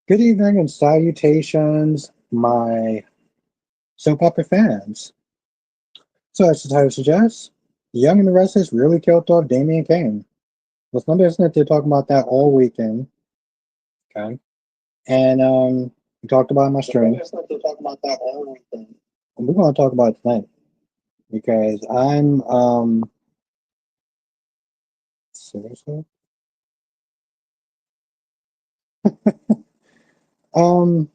Good evening and salutations, my soap opera fans. So, as the title suggests, The Young and the Restless really killed off Damian Kane. Let's not listen to talk about that all weekend, okay? And we talked about my stream. And we're going to talk about it tonight because I'm seriously um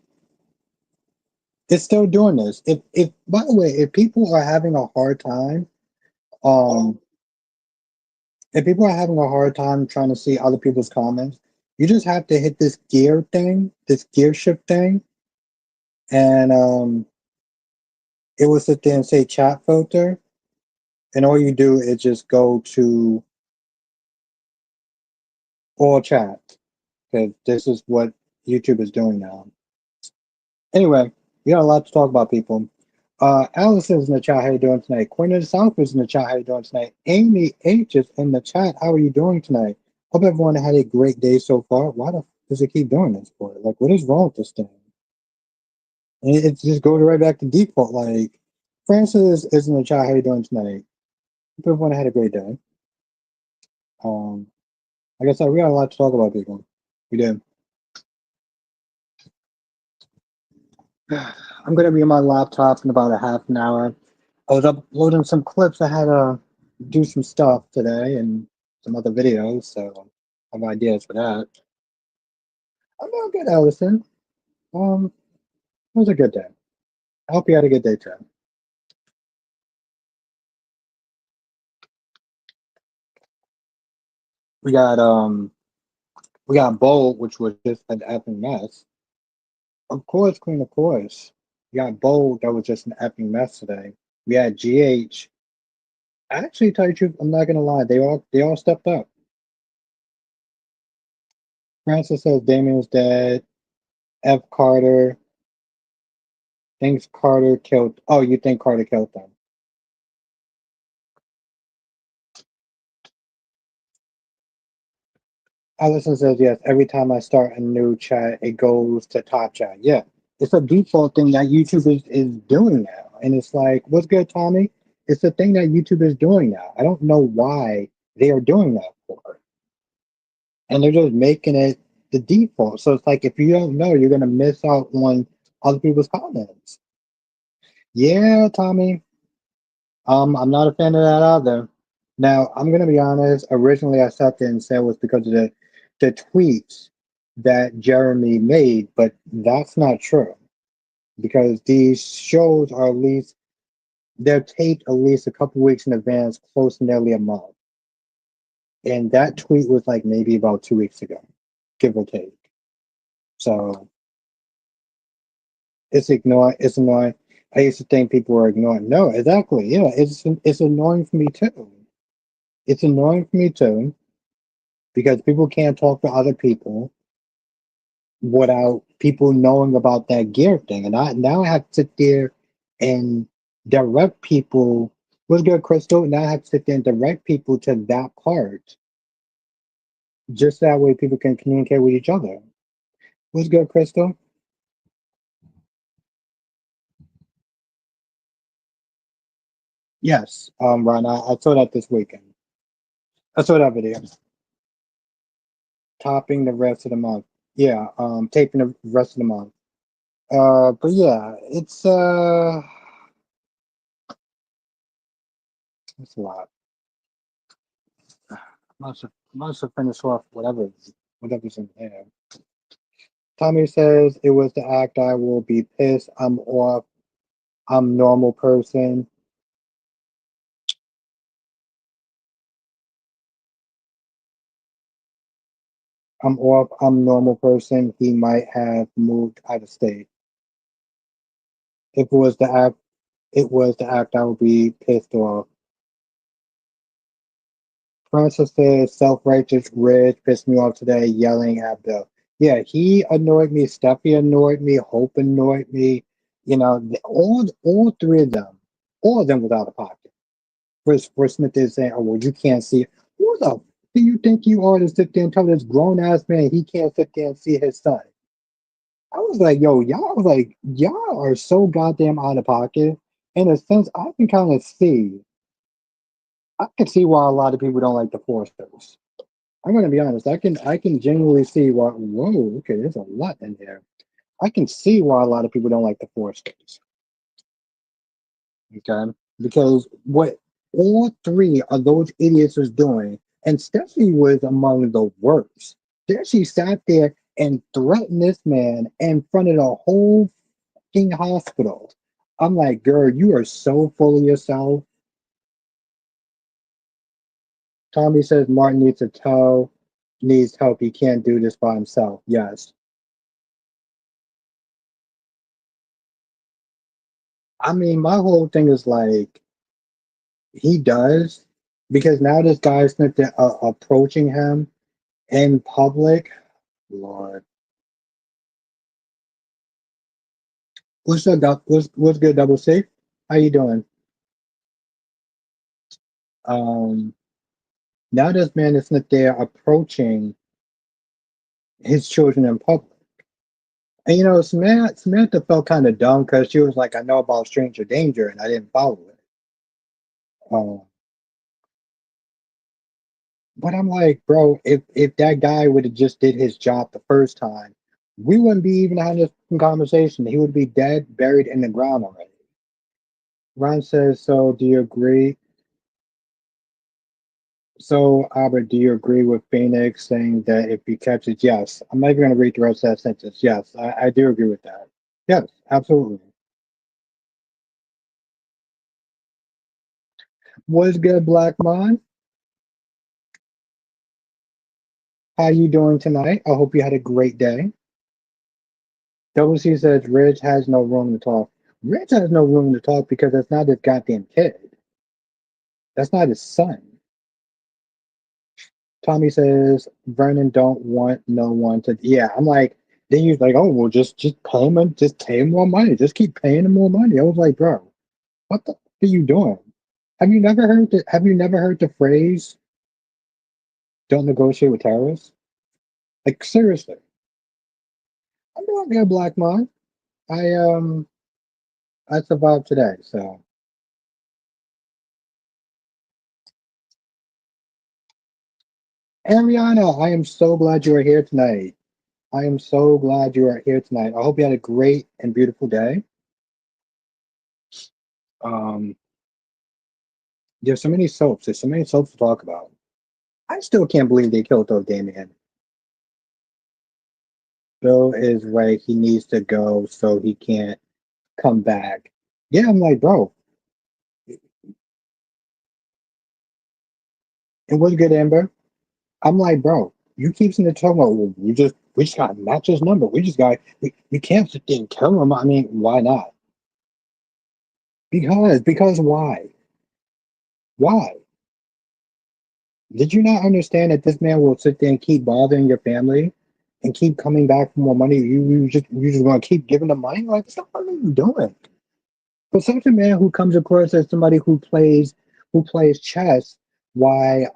it's still doing this. If by the way, if people are having a hard time um if people are having a hard time trying to see other people's comments, you just have to hit this gear thing, this gear shift thing, and it will sit there and say chat filter, and all you do is just go to all chat because this is what YouTube is doing now. Anyway, we got a lot to talk about, people. Alice is in the chat. How you doing tonight? Queen of the South is in the chat. How you doing tonight? Amy H is in the chat. How are you doing tonight? Hope everyone had a great day so far. Why the does it keep doing this for? Like, what is wrong with this thing? And it just goes right back to default. Like, Francis is in the chat. How you doing tonight? Hope everyone had a great day. Um, like I said, we got a lot to talk about, people. We did. I'm gonna be on my laptop in about a half an hour. I was uploading some clips. I had to do some stuff today and some other videos, so I have ideas for that. I'm doing good, Allison. It was a good day. I hope you had a good day too. We got um we got Bold, which was just an effing mess. Of course, Queen, of course. We got Bold, that was just an effing mess today. We had GH. Actually, tell you the truth, I'm not gonna lie, they all stepped up. Francis says Damian's dead. F. Carter thinks Carter killed. Oh, you think Carter killed them? Allison says yes. Every time I start a new chat, it goes to top chat. Yeah, it's a default thing that YouTube is doing now, and it's like, what's good, Tommy? It's the thing that YouTube is doing now. I don't know why they are doing that for, and they're just making it the default. So it's like if you don't know, you're gonna miss out on other people's comments. Yeah, Tommy. I'm not a fan of that either. Now, I'm gonna be honest. Originally, I sat there and said it was because of the tweets that Jeremy made, but that's not true because these shows are at least they're taped at least a couple weeks in advance, close to nearly a month. And that tweet was like maybe about 2 weeks ago, give or take. So it's ignoring. It's annoying. I used to think people were ignoring. No, exactly. Yeah, it's annoying for me too. It's annoying for me too because people can't talk to other people without people knowing about that gear thing. And I now I have to sit there and direct people. What's good, Crystal? Now I have to sit there and direct people to that part, just that way people can communicate with each other. What's good, Crystal? Yes, Ron, I saw that this weekend. I saw that video. Topping the rest of the month. Yeah, taping the rest of the month. But yeah, it's a lot. Must have finished off whatever's in there. Tommy says it was the act. I will be pissed. I'm off. I'm normal person. I'm off. I'm normal person. He might have moved out of state. If it was the act, it was the act. I would be pissed off. Francis says self-righteous Rich pissed me off today, yelling at Bill. Yeah, he annoyed me. Steffi annoyed me. Hope annoyed me. You know, all three of them, all of them without a pocket. Where Smith is saying, "Oh well, you can't see it." Who the f- do you think you are to sit there and tell this grown ass man he can't sit there and see his son? I was like, yo, y'all was like, y'all are so goddamn out of pocket. In a sense, I can kind of see, I can see why a lot of people don't like the Foresters. I'm gonna be honest. I can genuinely see why. Whoa, okay, there's a lot in there. I can see why a lot of people don't like the Foresters. Okay, because what all three of those idiots was doing, and Stephanie was among the worst. There she sat there and threatened this man in front of the whole fucking hospital. I'm like, girl, you are so full of yourself. Tommy says Martin needs help. He can't do this by himself. Yes. I mean, my whole thing is like, he does, because now this guy's approaching him in public. Lord. What's up, what's good, Double C? How you doing? Um, Now this man is not there approaching his children in public. And Samantha felt kind of dumb because she was like, I know about stranger danger and I didn't follow it. Um, but I'm like, bro, if that guy would have just did his job the first time, we wouldn't be even having this conversation. He would be dead, buried in the ground already. Ron says, so do you agree? So, Albert, do you agree with Phoenix saying that if he catches, yes, I'm not even going to read the rest of that sentence. Yes, I do agree with that. Yes, absolutely. What's good, Black Mon? How you doing tonight? I hope you had a great day. Double C says Ridge has no room to talk. Ridge has no room to talk because that's not his goddamn kid. That's not his son. Tommy says Vernon don't want no one to. Yeah, I'm like. Then he's like, oh well, just pay him and just pay him more money. Just keep paying him more money. I was like, bro, what the f- are you doing? Have you never heard the phrase "Don't negotiate with terrorists"? Like seriously, I'm not a black man. I I survived today, so. Ariana, I am so glad you are here tonight. I am so glad you are here tonight. I hope you had a great and beautiful day. Um, there's so many soaps. There's so many soaps to talk about. I still can't believe they killed off Damian. Bill is right. He needs to go so he can't come back. Yeah, I'm like, bro, it was good, Amber. I'm like, bro, you keep saying the talking about, well, we just got to match his number. We can't sit there and kill him. I mean, why not? Because why? Why? Did you not understand that this man will sit there and keep bothering your family and keep coming back for more money? You just want to keep giving them money? Like, stop what are you doing? For such a man who comes across as somebody who plays chess, why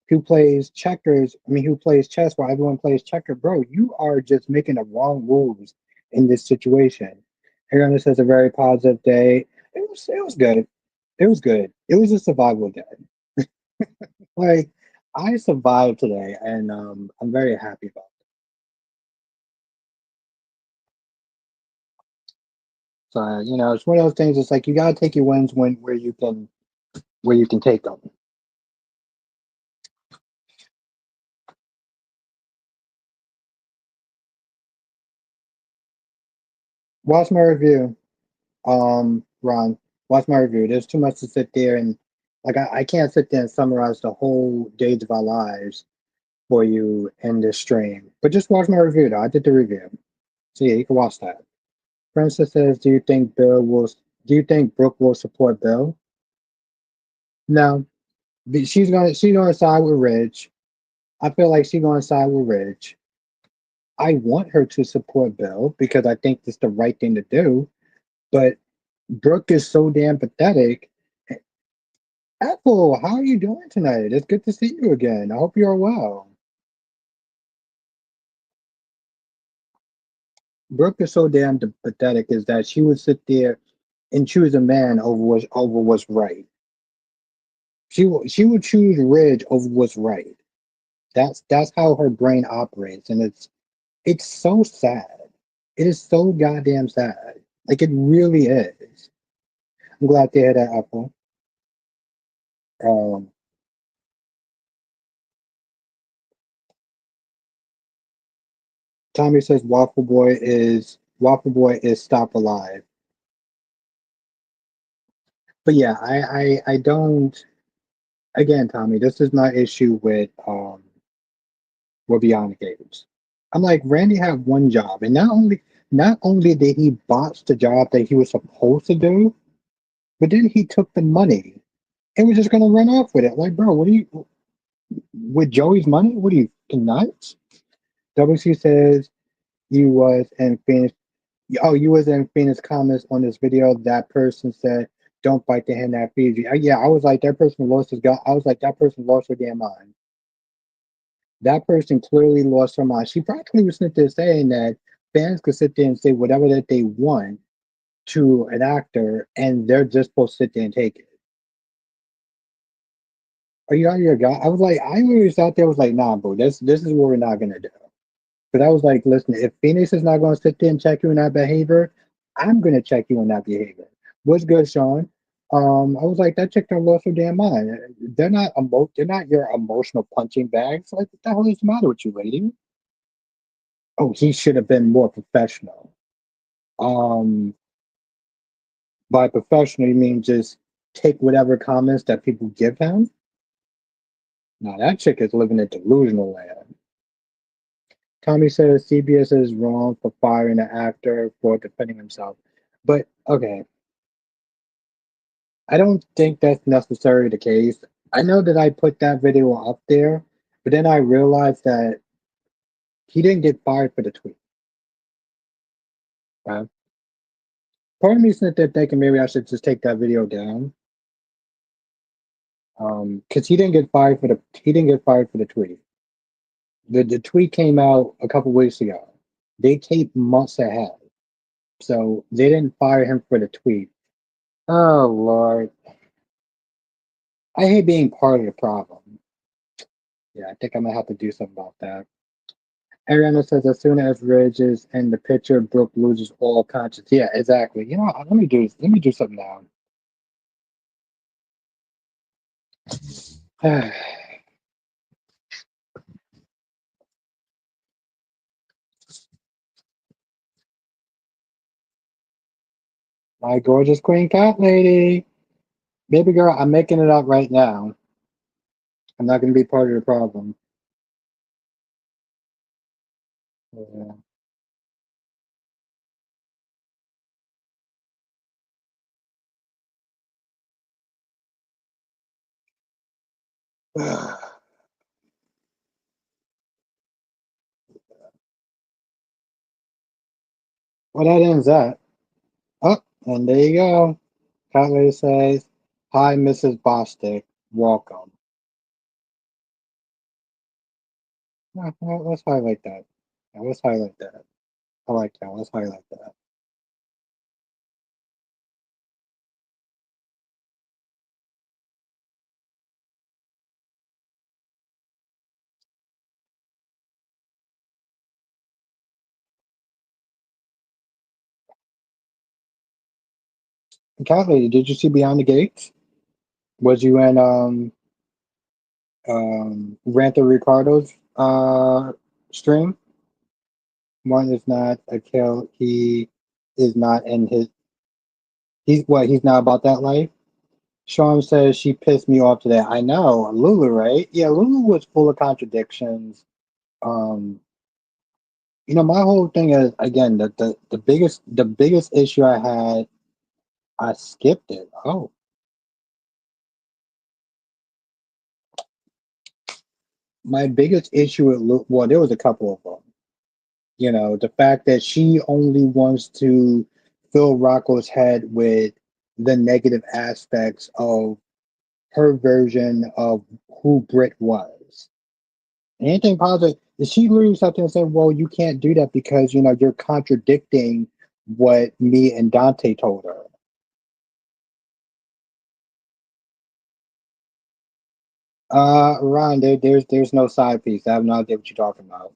who plays checkers, I mean who plays chess while everyone plays checker, bro, you are just making the wrong moves in this situation. Aaron says a very positive day. It was good. It was good. It was a survival day. Like I survived today, and I'm very happy about it. So it's one of those things. It's like you gotta take your wins where you can take them. Watch my review, Ron. Watch my review. There's too much to sit there and like I can't sit there and summarize the whole days of our lives for you in this stream. But just watch my review though. I did the review. So yeah, you can watch that. Francis says, do you think Brooke will support Bill? No. She's gonna side with Ridge. I feel like she's gonna side with Ridge. I want her to support Bill because I think it's the right thing to do. But Brooke is so damn pathetic. Apple, how are you doing tonight? It's good to see you again. I hope you're well. Brooke is so damn pathetic is that she would sit there and choose a man over what's right. She would choose Ridge over what's right. That's how her brain operates, and it's so sad. It is so goddamn sad. Like it really is. I'm glad they had that apple. Um, Tommy says Waffle Boy is stop alive. But yeah, I don't. Again, Tommy, this is my issue with Beyond the Gates. I'm like Randy had one job, and not only did he botch the job that he was supposed to do, but then he took the money and was just gonna run off with it. Like, bro, what are you with Joey's money? What are you nuts? WC says you was in Phoenix. Oh, you was in Phoenix comments on this video. That person said, "Don't bite the hand that feeds you." Yeah, I was like, that person lost his gut. I was like, that person lost her damn mind. That person clearly lost her mind. She practically was sitting there saying that fans could sit there and say whatever that they want to an actor, and they're just supposed to sit there and take it. Are you out of your guy? I was like, I always out there was like, nah, bro, this is what we're not gonna do. But I was like, listen, if Phoenix is not gonna sit there and check you in that behavior, I'm gonna check you in that behavior. What's good, Sean? I was like, that chick done lost her damn mind. They're not your emotional punching bags. Like, what the hell is the matter with you, lady? Oh, he should have been more professional. Um, by professional, you mean just take whatever comments that people give him? Now that chick is living in delusional land. Tommy says CBS is wrong for firing an actor for defending himself. But okay, I don't think that's necessarily the case. I know that I put that video up there, but then I realized that he didn't get fired for the tweet. Right? Part of me is sitting there thinking maybe I should just take that video down. Because he didn't get fired for the tweet. The tweet came out a couple weeks ago. They taped months ahead. So they didn't fire him for the tweet. Oh Lord. I hate being part of the problem. Yeah, I think I'm gonna have to do something about that. Ariana says as soon as Ridge is in the picture, Brooke loses all conscience. Yeah, exactly. You know what? Let me do something now. My gorgeous queen cat lady. Baby girl, I'm making it up right now. I'm not gonna be part of the problem. Yeah. Well, that ends that. Oh, and there you go. Cat lady says, "Hi, Mrs. Bostic. Welcome." Well, let's highlight that. Yeah, let's highlight that. I like that. Let's highlight that. Cat lady, did you see Beyond the Gates? Was you in Rantha Ricardo's stream? One is not a kill. He is not in his. He's what? He's not about that life. Sean says she pissed me off today. I know Lulu, right? Yeah, Lulu was full of contradictions. Um, my whole thing is again the biggest issue I had. I skipped it. Oh, my biggest issue with Lulu. Well, there was a couple of them. The fact that she only wants to fill Rocco's head with the negative aspects of her version of who Brit was. Anything positive, She literally sat there and said, "Well, you can't do that because you're contradicting what me and Dante told her." Ron, there's no side piece. I have no idea what you're talking about.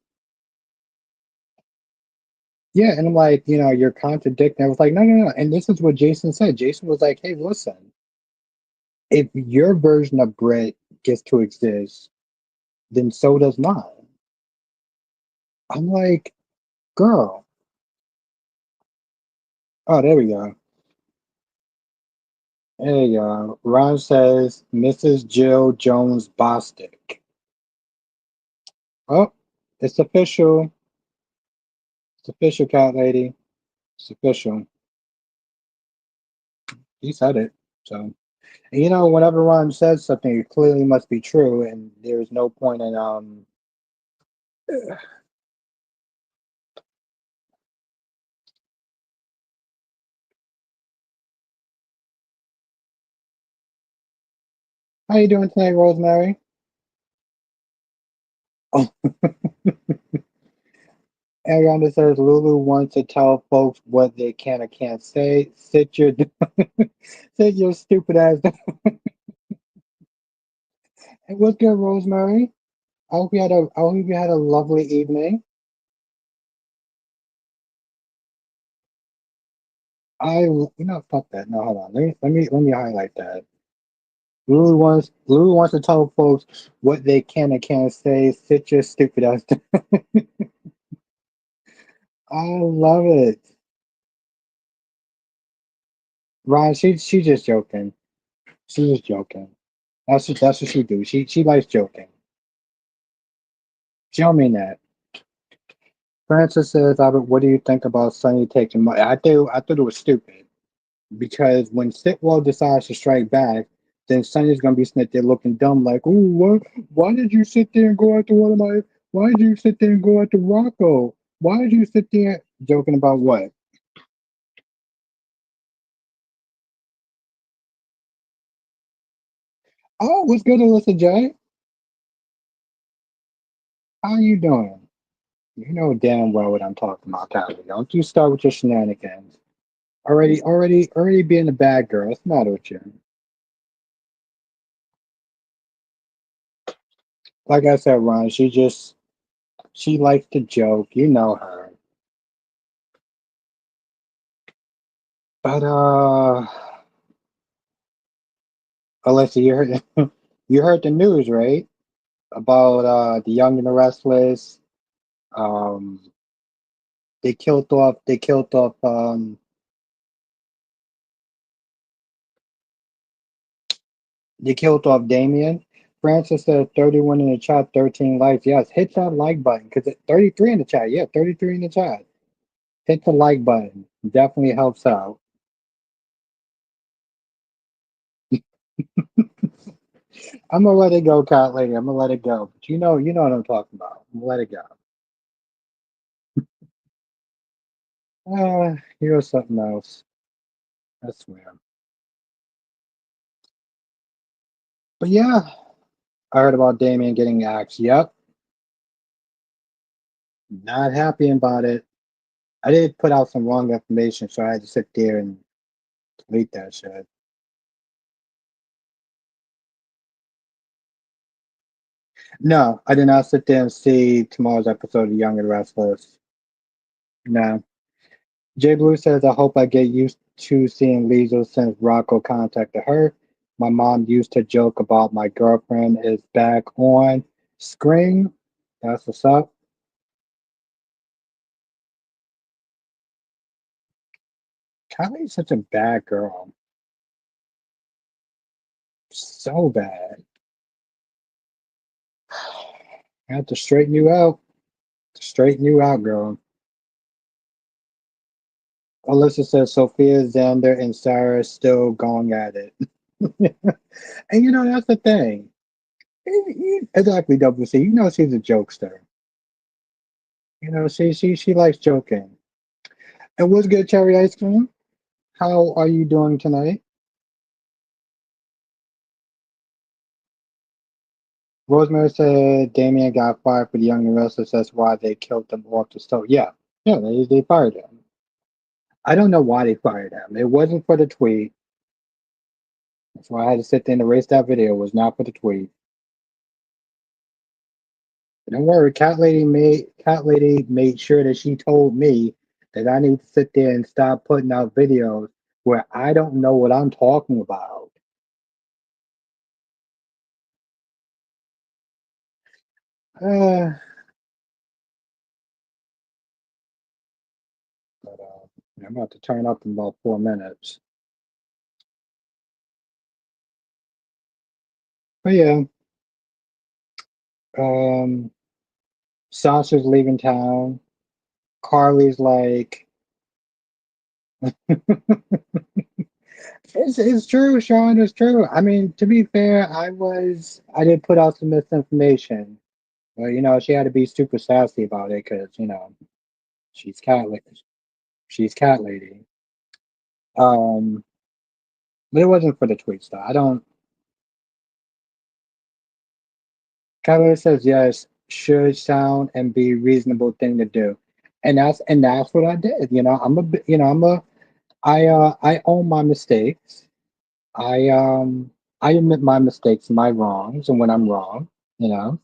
Yeah, and I'm like, you're contradicting. I was like, no, no, no. And this is what Jason said. Jason was like, hey, listen, if your version of Brit gets to exist, then so does mine. I'm like, girl. Oh, there we go. There you go. Ron says, Mrs. Jill Jones Bostic. Oh, it's official. It's official, cat lady. It's official. He said it. So, and whenever Ron says something, it clearly must be true, and there's no point in How you doing tonight, Rosemary? Oh, Ariana says Lulu wants to tell folks what they can or can't say. Sit your stupid ass down. Hey, what's good, Rosemary? I hope you had a lovely evening. Fuck that. No, hold on. Let me highlight that. Lulu wants to tell folks what they can and can't say. Sit your stupid ass down. I love it. Ryan, she just joking. She's just joking. That's what she do. She likes joking. She don't mean that. Francis says, Albert, what do you think about Sonny taking money? I thought it was stupid because when Sitwell decides to strike back, then Sonny's gonna be sitting there looking dumb, like, "Ooh, what? Why did you sit there and go after one of my? Why did you sit there and go after Rocco? Why did you sit there joking about what? Oh, what's good, Alyssa J? How you doing? You know damn well what I'm talking about, Kylie. Don't you start with your shenanigans. Already being a bad girl. What's the matter with you? Like I said, Ron, she likes to joke. You know her. But Alyssa, you heard you heard the news, right? About the Young and the Restless. Um, they killed off Damian. Francis said 31 in the chat, 13 likes. Yes, hit that like button because 33 in the chat. Yeah, 33 in the chat. Hit the like button. Definitely helps out. I'm gonna let it go, cat lady. I'm gonna let it go. But you know what I'm talking about. I'm gonna let it go. Here's something else. I swear. But yeah, I heard about Damien getting axed. Yep, not happy about it. I did put out some wrong information, so I had to sit there and delete that shit. No, I did not sit there and see tomorrow's episode of Young and Restless. No. Jay Blue says, I hope I get used to seeing Lizzo since Rocco contacted her. My mom used to joke about my girlfriend is back on screen. That's what's up. Kylie's such a bad girl. So bad. I have to straighten you out. Straighten you out, girl. Alyssa says Sophia, Xander, and Sarah still going at it. And that's the thing. Exactly, WC. She's a jokester. She likes joking. And what's good, cherry ice cream? How are you doing tonight? Rosemary said Damian got fired for the Young and Restless. That's why they killed him off the stove. Yeah, yeah, they fired him. I don't know why they fired him. It wasn't for the tweet. That's why I had to sit there and erase that video. It was not for the tweet. Don't worry, Cat Lady made sure that she told me that I need to sit there and stop putting out videos where I don't know what I'm talking about. Uh, I'm about to turn up in about 4 minutes. But yeah, um, Sasha's leaving town. Carly's like, it's true, Sean. It's true. I mean, to be fair, I did put out some misinformation. Well, she had to be super sassy about it because she's cat lady. She's cat lady. Um, but it wasn't for the tweets though. I don't. Cat lady says yes, should sound and be reasonable thing to do, and that's what I did. I own my mistakes. I admit my mistakes, my wrongs, and when I'm wrong, you know.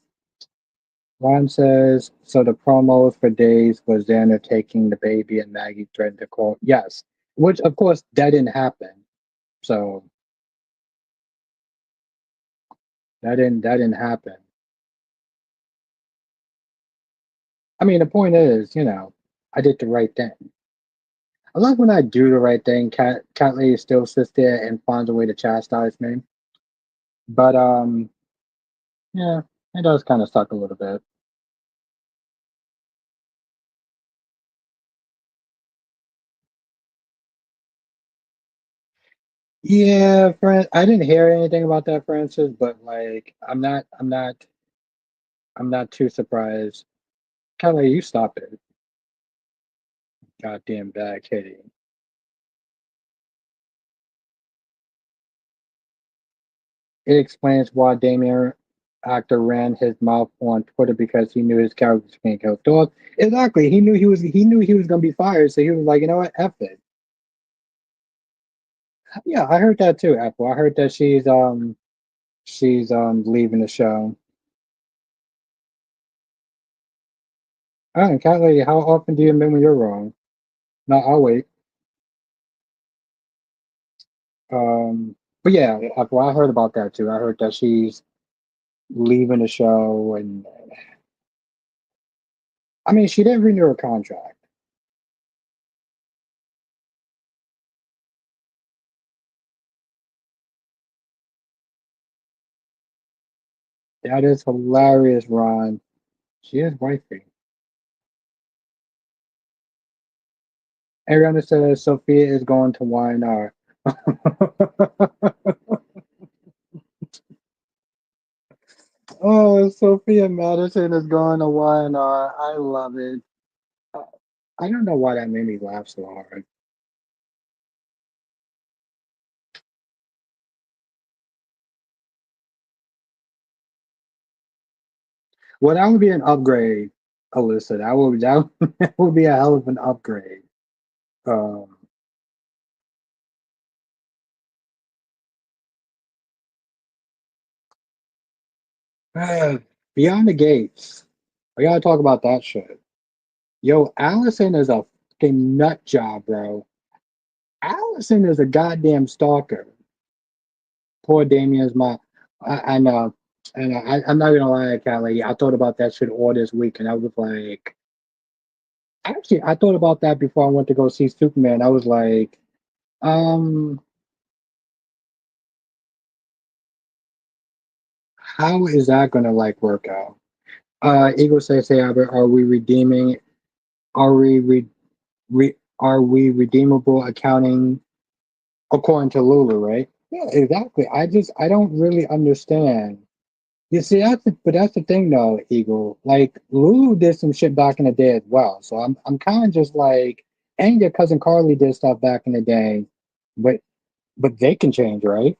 Ron says, so the promos for days was Xander taking the baby and Maggie threatened to call. Yes, which of course that didn't happen. So that didn't happen. I mean, the point is, I did the right thing. I like when I do the right thing. Cat Lady still sits there and finds a way to chastise me. But yeah, it does kind of suck a little bit. Yeah, I didn't hear anything about that, Francis, but like, I'm not too surprised. Kelly, you stop it, goddamn bad kitty. It explains why Damian actor ran his mouth on Twitter because he knew his character was going to kill dogs. Exactly, he knew he was going to be fired, so he was like, you know what, F it. Yeah, I heard that too, Apple. I heard that she's leaving the show. Oh, Kelly, how often do you admit when you're wrong? No, I'll wait. But yeah, I heard about that too. I heard that she's leaving the show, and I mean, she didn't renew her contract. That is hilarious, Ron. She is wifey. Ariana says Sophia is going to YNR. Oh, Sophia Madison is going to YNR. I love it. Uh, I don't know why that made me laugh so hard. Well, that would be an upgrade, Alyssa. That would be a hell of an upgrade. Um, Beyond the Gates. We gotta talk about that shit. Yo, Allison is a fucking nut job, bro. Allison is a goddamn stalker. Poor Damien's mom. I know. And I'm not gonna lie, Cat Lady. I thought about that shit all this week, and I was like, actually, I thought about that before I went to go see Superman. I was like, um, how is that gonna like work out? Eagle says, "Hey, Albert, are we redeeming? Are we are we redeemable accounting according to Lulu, right?" Yeah, exactly. I don't really understand. You see, but that's the thing though, Eagle. Like Lulu did some shit back in the day as well. So I'm kind of just like, and your cousin Carly did stuff back in the day, but they can change, right?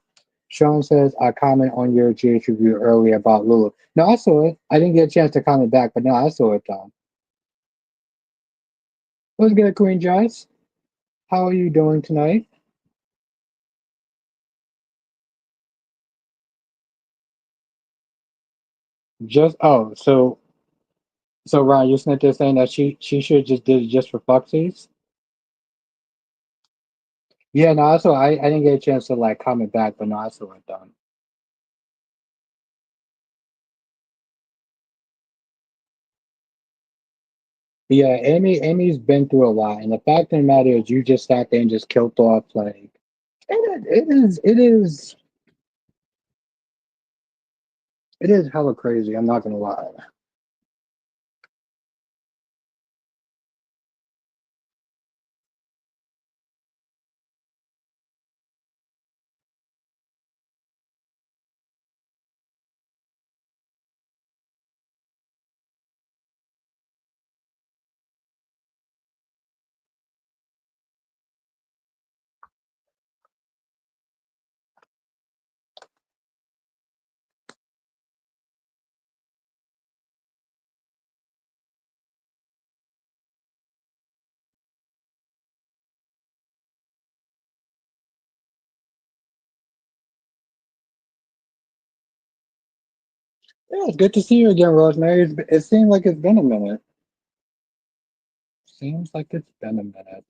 Sean says, I comment on your GH review earlier about Lulu. No, I saw it. I didn't get a chance to comment back, but no, I saw it, Tom. What's good, Queen Joyce? How are you doing tonight? Just so Ron, you're sitting there saying that she should just did it just for fucksies? Yeah, no, I saw. I didn't get a chance to like comment back, but no, I saw it done. Yeah, Amy's been through a lot, and the fact of the matter is, you just sat there and just killed off like it is hella crazy. I'm not gonna lie. Yeah, it's good to see you again, Rosemary. It seems like it's been a minute. Seems like it's been a minute.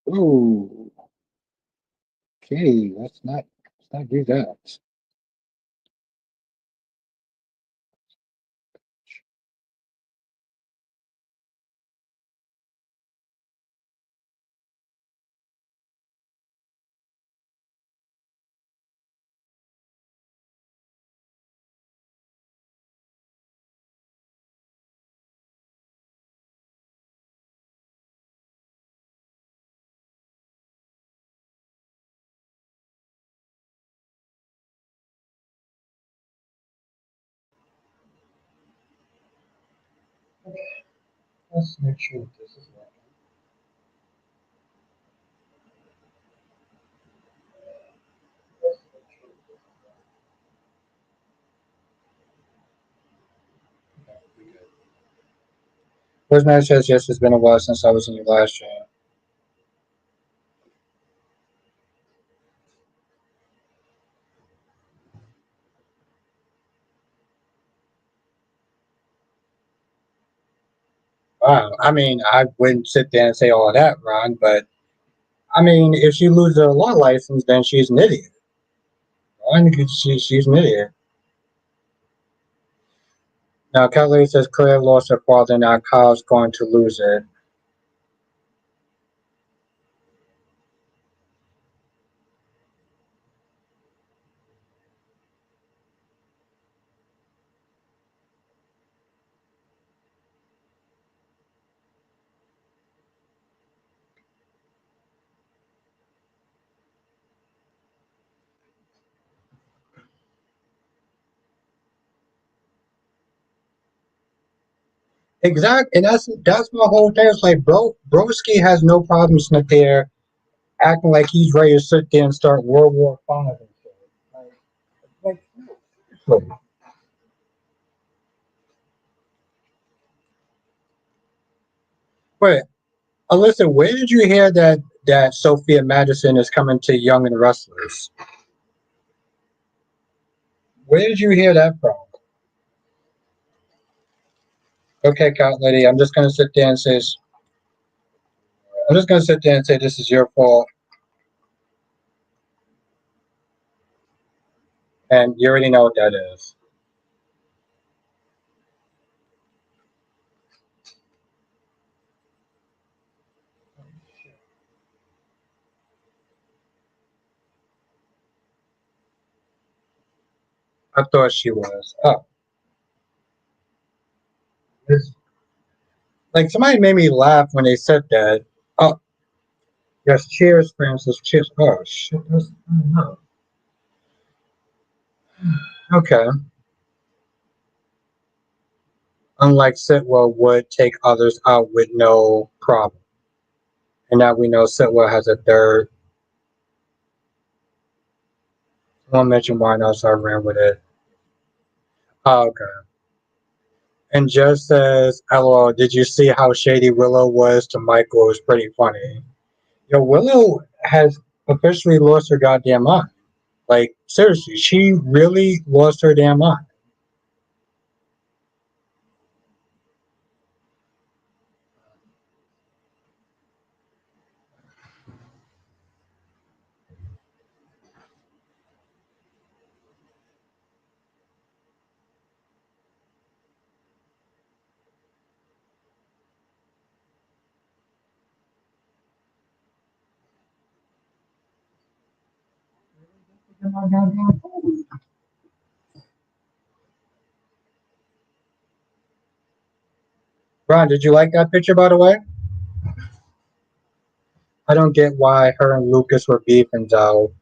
Ooh, okay. Let's not do that. Let's make sure that this is working. Rosemary says yes. It's been a while since I was in your last stream. Wow. I mean, I wouldn't sit there and say all of that, Ron, but I mean, if she loses her law license, then she's an idiot. Ron, she's an idiot. Now, Kelly says Claire lost her father. Now Kyle's going to lose it. Exactly, and that's my whole thing. It's like, Broski has no problem sitting there acting like he's ready to sit there and start World War V and shit. Like, wait, Alyssa, where did you hear that Sophia Madison is coming to Young and Restless? Where did you hear that from? Okay, Cat Lady, I'm just gonna sit there and say this is your fault, and you already know what that is. I thought she was. Oh, like somebody made me laugh when they said that. Oh, yes, cheers, Francis. Cheers. Oh shit. Oh, okay. Unlike Sitwell would take others out with no problem. And now we know Sitwell has a third. Won't mention why not, so I ran with it. Oh, okay. And just says, LOL, did you see how shady Willow was to Michael? It was pretty funny. Yo, Willow has officially lost her goddamn mind. Like, seriously, she really lost her damn mind. Ron, did you like that picture, by the way? I don't get why her and Lucas were beefing, though.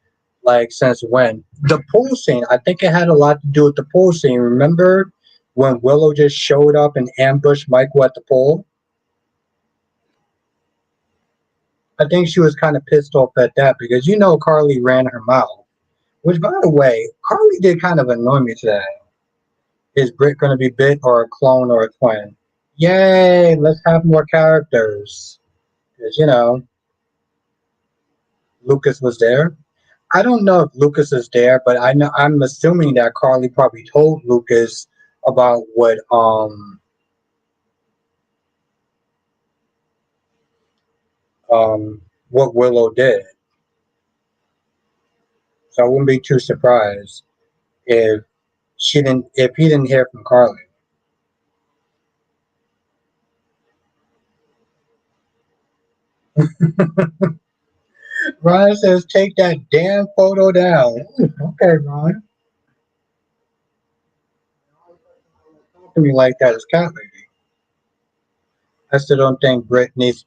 Like, since when? The pool scene, I think it had a lot to do with the pool scene. Remember when Willow just showed up and ambushed Michael at the pool? I think she was kind of pissed off at that because you know Carly ran her mouth. Which, by the way, Carly did kind of annoy me today. Is Britt going to be bit or a clone or a twin? Yay! Let's have more characters. Because, you know, Lucas was there. I don't know if Lucas is there, but I'm assuming that Carly probably told Lucas about what Willow did. So I wouldn't be too surprised if if he didn't hear from Carly. Ron says, "Take that damn photo down." Okay, Ron. Talk to me like that is cat lady. I still don't think Britt needs.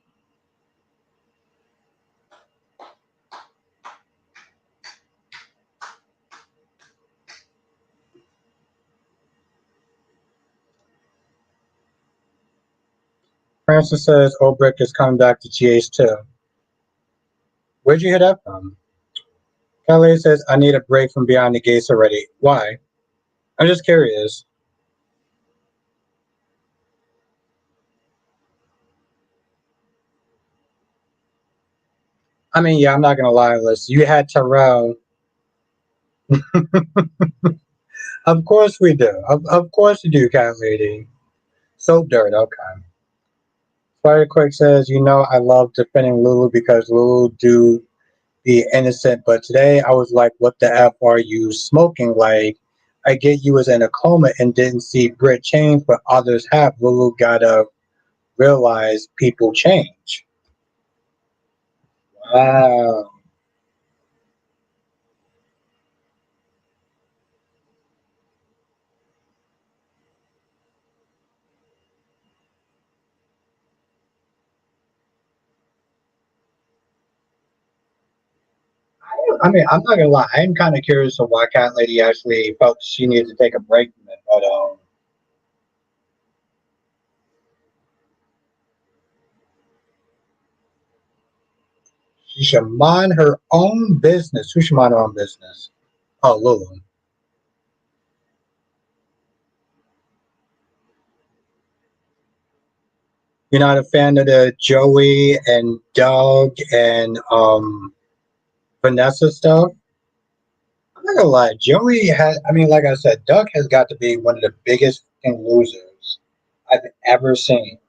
Francis says, "Obrick is coming back to GH too." Where'd you hear that from? Kelly says, "I need a break from behind the gates already." Why? I'm just curious. I mean, yeah, I'm not gonna lie, Liz. You had Terrell. Of course we do. Of course you do, cat lady. So dirt. Okay. Firequick says, I love defending Lulu because Lulu do be innocent, but today I was like, what the F are you smoking? Like, I get you was in a coma and didn't see Brit change, but others have. Lulu gotta realize people change. Wow. I mean, I'm not gonna lie. I'm kind of curious of why Cat Lady actually felt she needed to take a break from it, but she should mind her own business. Who should mind her own business? Oh, Lulu. You're not a fan of the Joey and Doug and Vanessa stuff? I'm not gonna lie. Joey has. I mean, like I said, Doug has got to be one of the biggest fucking losers I've ever seen.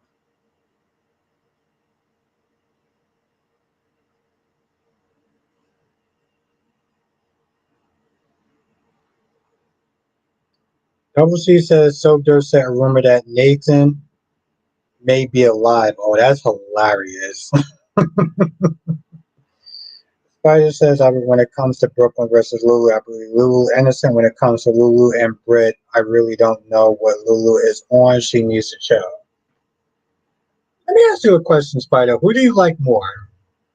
Double C says Soap Dirt said a rumor that Nathan may be alive. Oh, that's hilarious. Spider says, when it comes to Brooklyn versus Lulu, I believe Lulu innocent. When it comes to Lulu and Britt, I really don't know what Lulu is on. She needs to chill. Let me ask you a question, Spider. Who do you like more?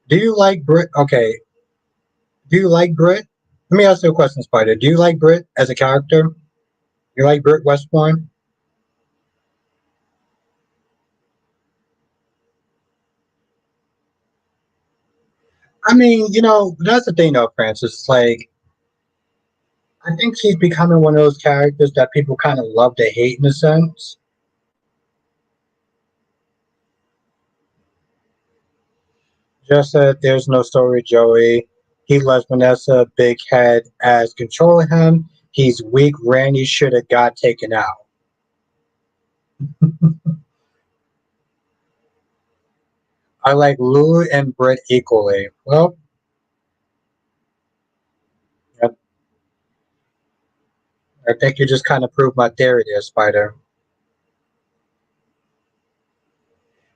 Do you like Britt? Okay. Do you like Britt? Let me ask you a question, Spider. Do you like Britt as a character? You like Britt Westbourne? I mean, that's the thing though, Francis. It's like I think she's becoming one of those characters that people kind of love to hate in a sense. Just that there's no story, Joey. He lets Vanessa big head as controlling him. He's weak. Randy should have got taken out. I like Lulu and Britt equally. Well, I, I think you just kind of proved my theory there, Spider.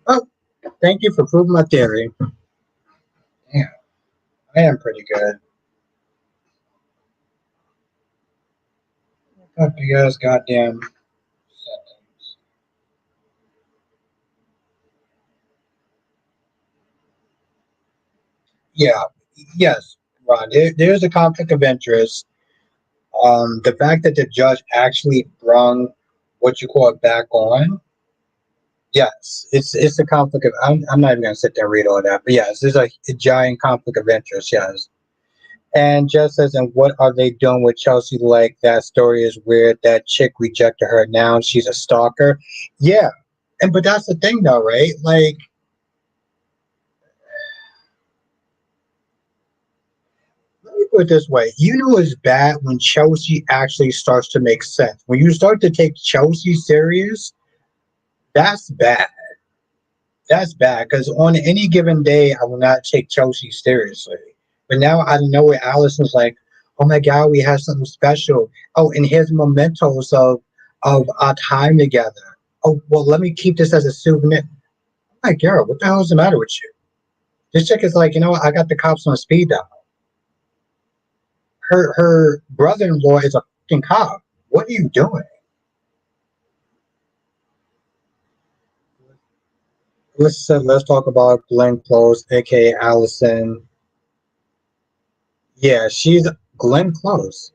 Oh, thank you for proving my theory. Yeah, I am pretty good. Fuck you guys, goddamn settings. Yeah, yes, Ron. There's a conflict of interest. The fact that the judge actually brung what you call it back on. Yes, it's a conflict of. I'm not even gonna sit there and read all that, but yes, there's a giant conflict of interest. Yes, and just as in what are they doing with Chelsea? Like that story is weird. That chick rejected her. Now she's a stalker. Yeah, and but that's the thing though, right? Like let me put it this way. You know it's bad when Chelsea actually starts to make sense. When you start to take Chelsea serious, that's bad. That's bad because on any given day, I will not take Chelsea seriously. But now I know it. Allison's like, oh my God, we have something special. Oh, and here's mementos of our time together. Oh, well, let me keep this as a souvenir. My girl, what the hell is the matter with you? This chick is like, you know what? I got the cops on speed dial. Her brother-in-law is a fucking cop. What are you doing? Let's talk about Glenn Close, aka Allison. Yeah, she's Glenn Close.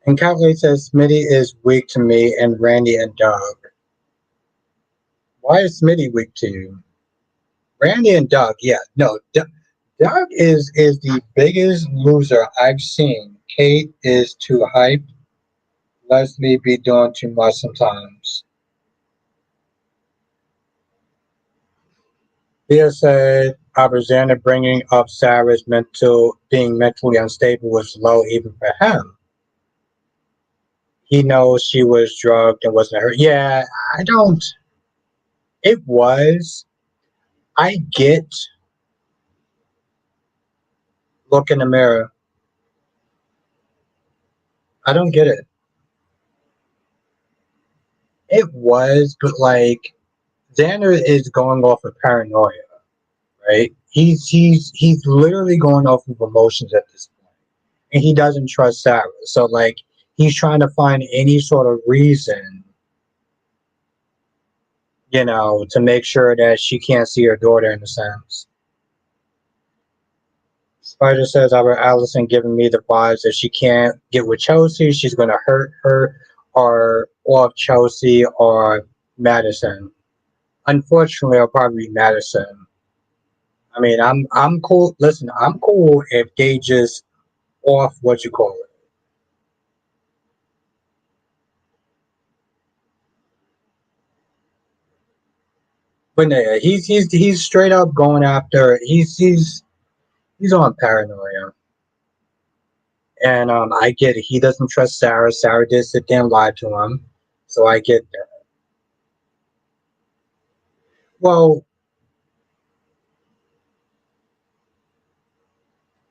And Calvary says Smitty is weak to me and Randy and Doug. Why is Smitty weak to you? Randy and Doug, yeah. No, Doug is the biggest loser I've seen. Kate is too hype. Leslie be doing too much sometimes. Thea said Alexander bringing up Sarah's mental being mentally unstable was low even for him. He knows she was drugged and wasn't her. Yeah, I don't. It was. I get look in the mirror. I don't get it. It was, but like Xander is going off of paranoia, right? He's literally going off of emotions at this point, and he doesn't trust Sarah. So like he's trying to find any sort of reason, to make sure that she can't see her daughter in a sense. Spider says, "Albert Allison giving me the vibes that she can't get with Chelsea. She's going to hurt her or off Chelsea or Madison. Unfortunately, I'll probably be Madison. I mean, I'm cool. Listen, I'm cool if they just off what you call it. But no, he's straight up going after. He's on paranoia, and I get it. He doesn't trust Sarah. Sarah did sit there and lie to him, so I get that. Well,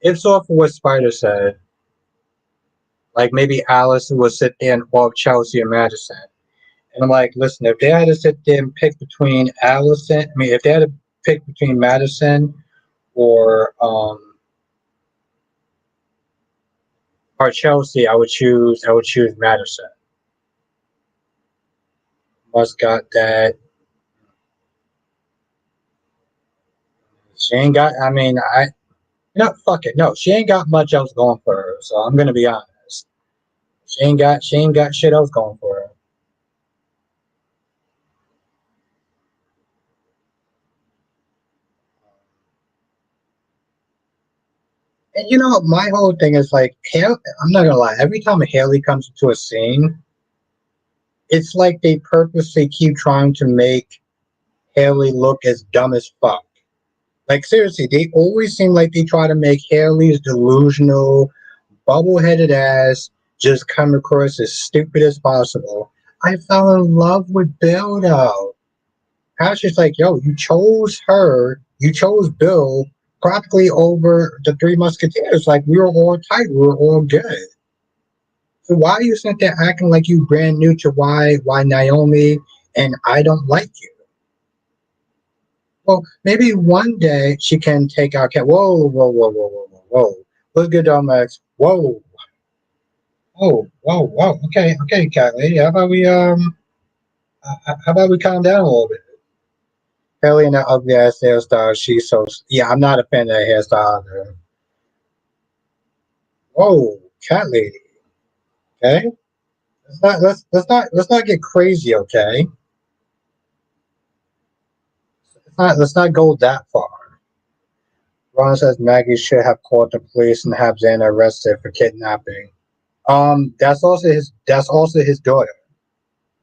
it's off of what Spider said. Like maybe Alice would sit there and off Chelsea and Madison. And I'm like, listen, if they had to sit there and pick between Allison, I mean, if they had to pick between Madison or Chelsea, I would choose Madison. Must got that. She ain't got. I mean, fuck it. No, she ain't got much else going for her. So I'm gonna be honest. She ain't got shit else going for her. And you know, my whole thing is like, I'm not gonna lie. Every time Haley comes into a scene, it's like they purposely keep trying to make Haley look as dumb as fuck. Like seriously, they always seem like they try to make Haley's delusional, bubble-headed ass just come across as stupid as possible. I fell in love with Bill though. How she's like, yo, you chose Bill practically over the Three Musketeers. Like we were all tight, we were all good. So why are you sitting there acting like you brand new to why Naomi and I don't like you? Well, maybe one day she can take our cat. Whoa, whoa, whoa, whoa, whoa, whoa, whoa. Look at Max. Whoa, whoa, whoa, whoa. Okay, okay, cat lady. How about we calm down a little bit? Kelly and that ugly ass hairstyle. She's so yeah. I'm not a fan of that hairstyle either. Whoa, cat lady. Okay, let's not get crazy. Okay, let's not go that far. Ron says Maggie should have called the police and have Xana arrested for kidnapping. That's also his daughter.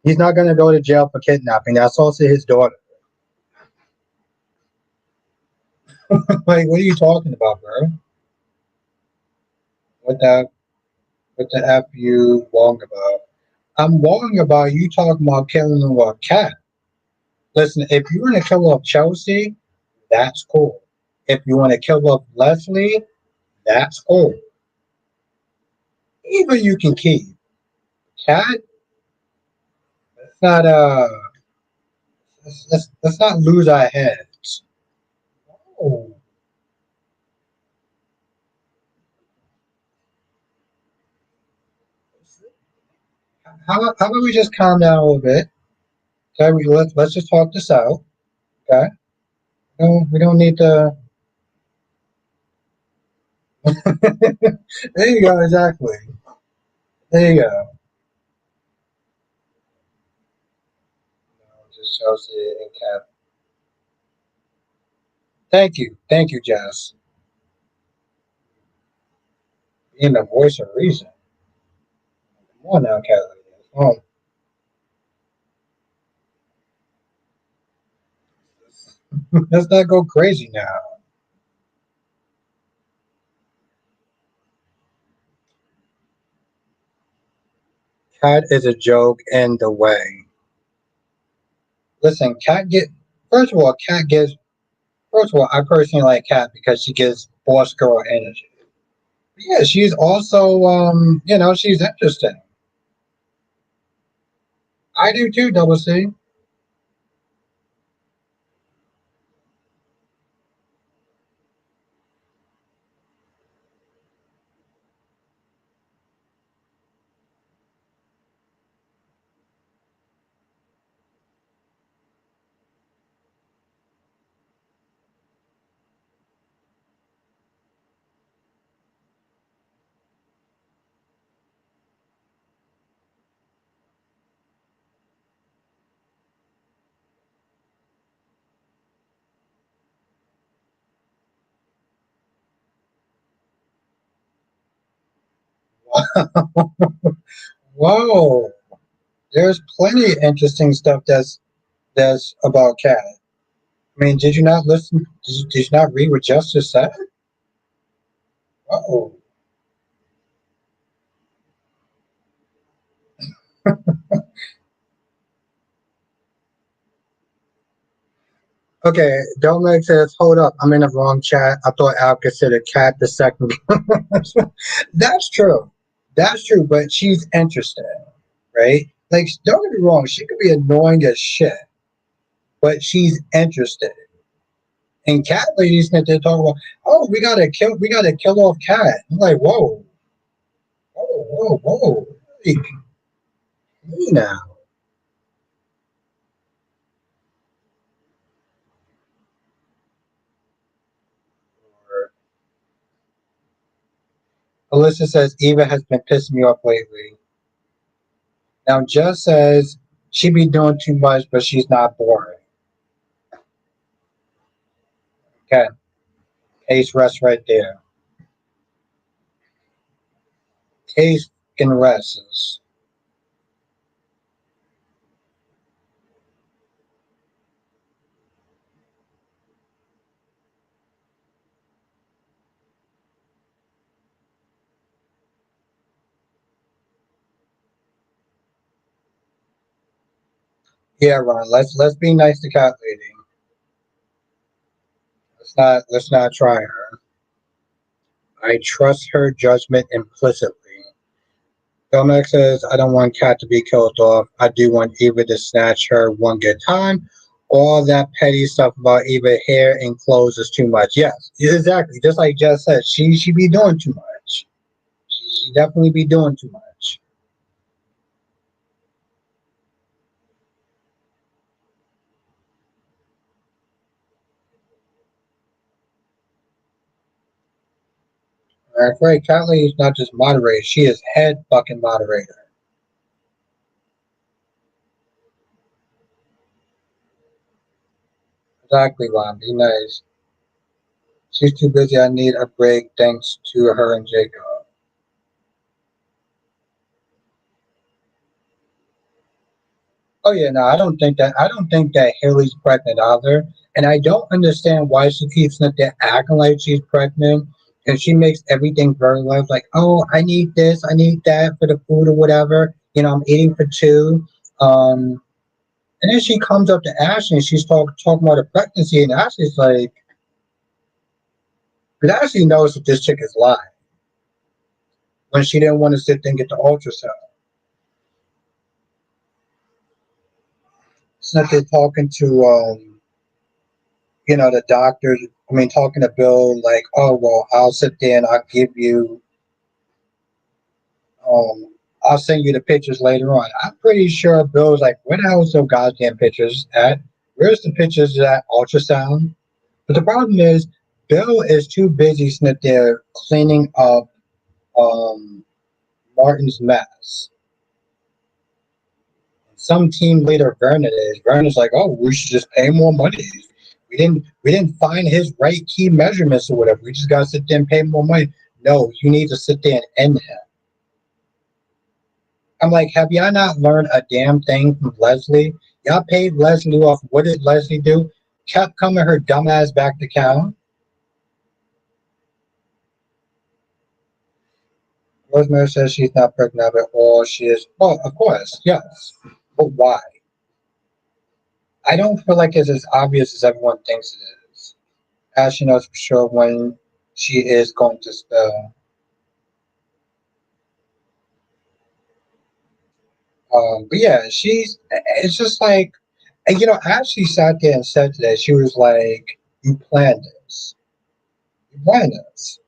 He's not gonna go to jail for kidnapping. That's also his daughter. Like, what are you talking about, bro? What the what the f you wrong about? I'm wrong about you talking about killing a cat. Listen, if you want to kill off Chelsea, that's cool. If you want to kill off Leslie, that's cool. Even you can keep cat. Let's not let's not lose our heads. Oh, how about we just calm down a little bit? Okay, let's just talk this out. Okay, we don't need to. There you go. Exactly. There you go. Just Chelsea and Cat. Thank you, Jess. Being the voice of reason. Come on now, Cat. Oh, let's not go crazy now. Cat is a joke in the way. Listen, Cat get first of all, Cat gives first of all, I personally like Cat because she gives boss girl energy. But yeah, she's also she's interesting. I do too, Double C. Whoa. There's plenty of interesting stuff that's about Cat. I mean, did you not listen? Did you not read what Justice said? Oh, okay. Dominic says, "Hold up, I'm in the wrong chat. I thought Al considered Cat the second." That's true. That's true. But she's interesting, right? Like, don't get me wrong. She could be annoying as shit, but she's interested. And cat ladies that they talk about, oh, we gotta kill off Cat. I'm like, whoa, whoa, whoa, whoa. Hey, now. Alyssa says Eva has been pissing me off lately. Now Jess says she be doing too much, but she's not boring. Okay, Ace rest right there. case in Restless. Yeah, Ron. Let's be nice to Cat Lady. Let's not try her. I trust her judgment implicitly. Domek says, I don't want Cat to be killed off. I do want Eva to snatch her one good time. All that petty stuff about Eva hair and clothes is too much. Yes, exactly. Just like Jess said, she be doing too much. She definitely be doing too much. I'm afraid Cat Lady is not just moderator, she is head fucking moderator. Exactly, Ron. Be nice. She's too busy. I need a break thanks to her and Jacob. Oh yeah, no, I don't think that Haley's pregnant either. And I don't understand why she keeps not there acting like she's pregnant. And she makes everything very light, like, oh, I need this, I need that for the food or whatever. You know, I'm eating for two. Um, and then she comes up to Ashley and she's talking about a pregnancy, and Ashley's like, but Ashley knows that this chick is lying when she didn't want to sit there and get the ultrasound. It's not there talking to the doctor, I mean, talking to Bill, like, oh, well, I'll sit there and um, I'll send you the pictures later on. I'm pretty sure Bill's like, where the hell is those goddamn pictures at? Where's the pictures of that ultrasound? But the problem is, Bill is too busy sitting there cleaning up um, Martin's mess. Some team leader Vernon is. Vernon's like, oh, we should just pay more money. We didn't find his right key measurements or whatever. We just gotta sit there and pay more money. No, you need to sit there and end him. I'm like, have y'all not learned a damn thing from Leslie? Y'all paid Leslie off. What did Leslie do? Kept coming her dumbass back to town. Rosemary says she's not pregnant at all. She is. Well, of course, yes. But why? I don't feel like it's as obvious as everyone thinks it is. As she knows for sure when she is going to spell. But yeah, it's just like, and Ashley sat there and said today, she was like, you planned this. You planned this.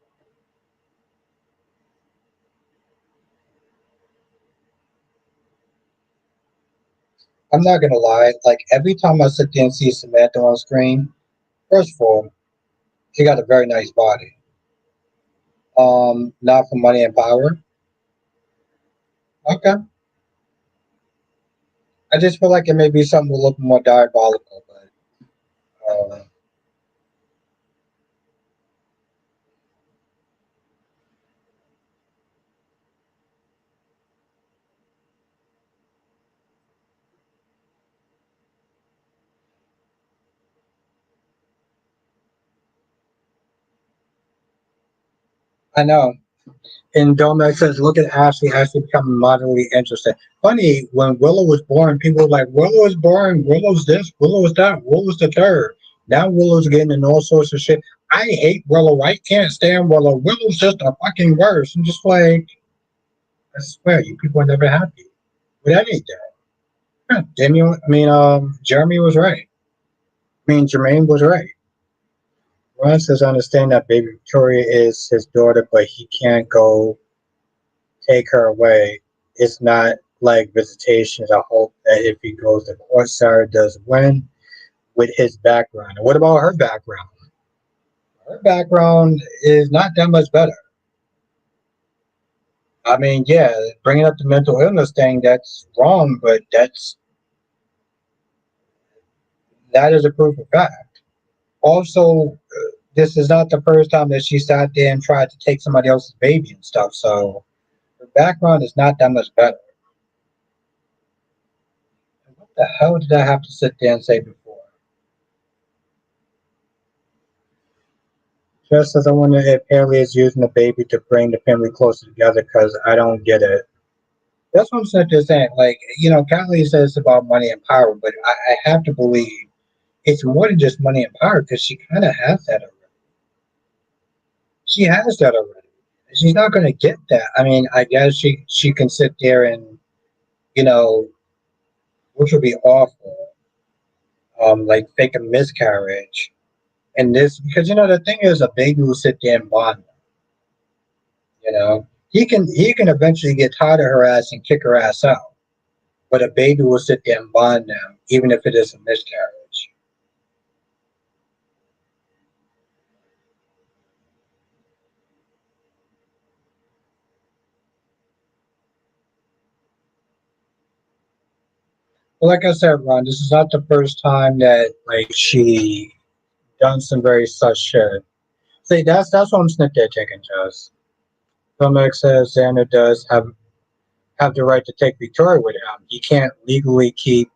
I'm not gonna lie, like every time I sit there and see Samantha on screen, first of all, she got a very nice body. Not for money and power. Okay. I just feel like it may be something a little more diabolical, but I know. And Domex says, look at Ashley. Ashley becoming moderately interested. Funny, when Willow was born, people were like, Willow is boring. Willow's this. Willow is that. Willow's the third. Now Willow's getting in all sorts of shit. I hate Willow. I can't stand Willow. Willow's just a fucking worse. I'm just like, I swear, you people are never happy with anything. Yeah, Jeremy was right. Jermaine was right. Ron says, I understand that baby Victoria is his daughter, but he can't go take her away. It's not like visitations. I hope that if he goes to court, Sarah does win with his background. And what about her background? Her background is not that much better. I mean, yeah, bringing up the mental illness thing, that's wrong, but that is a proof of fact. Also, this is not the first time that she sat there and tried to take somebody else's baby and stuff. So her background is not that much better. What the hell did I have to sit there and say before? Just as I wonder if Haley is using the baby to bring the family closer together because I don't get it. That's what I'm sitting there saying. Like, Kylie says about money and power, but I have to believe it's more than just money and power because she kind of has that already. She has that already. She's not going to get that. I mean, I guess she can sit there and, you know, which would be awful, like fake a miscarriage. And this, because the thing is, a baby will sit there and bond. He can eventually get tired of her ass and kick her ass out. But a baby will sit there and bond them, even if it is a miscarriage. Well, like I said, Ron, this is not the first time that like she done some very such shit. See, that's what I'm sniff there taking, Jess. Tomek says Xander does have the right to take Victoria with him. He can't legally keep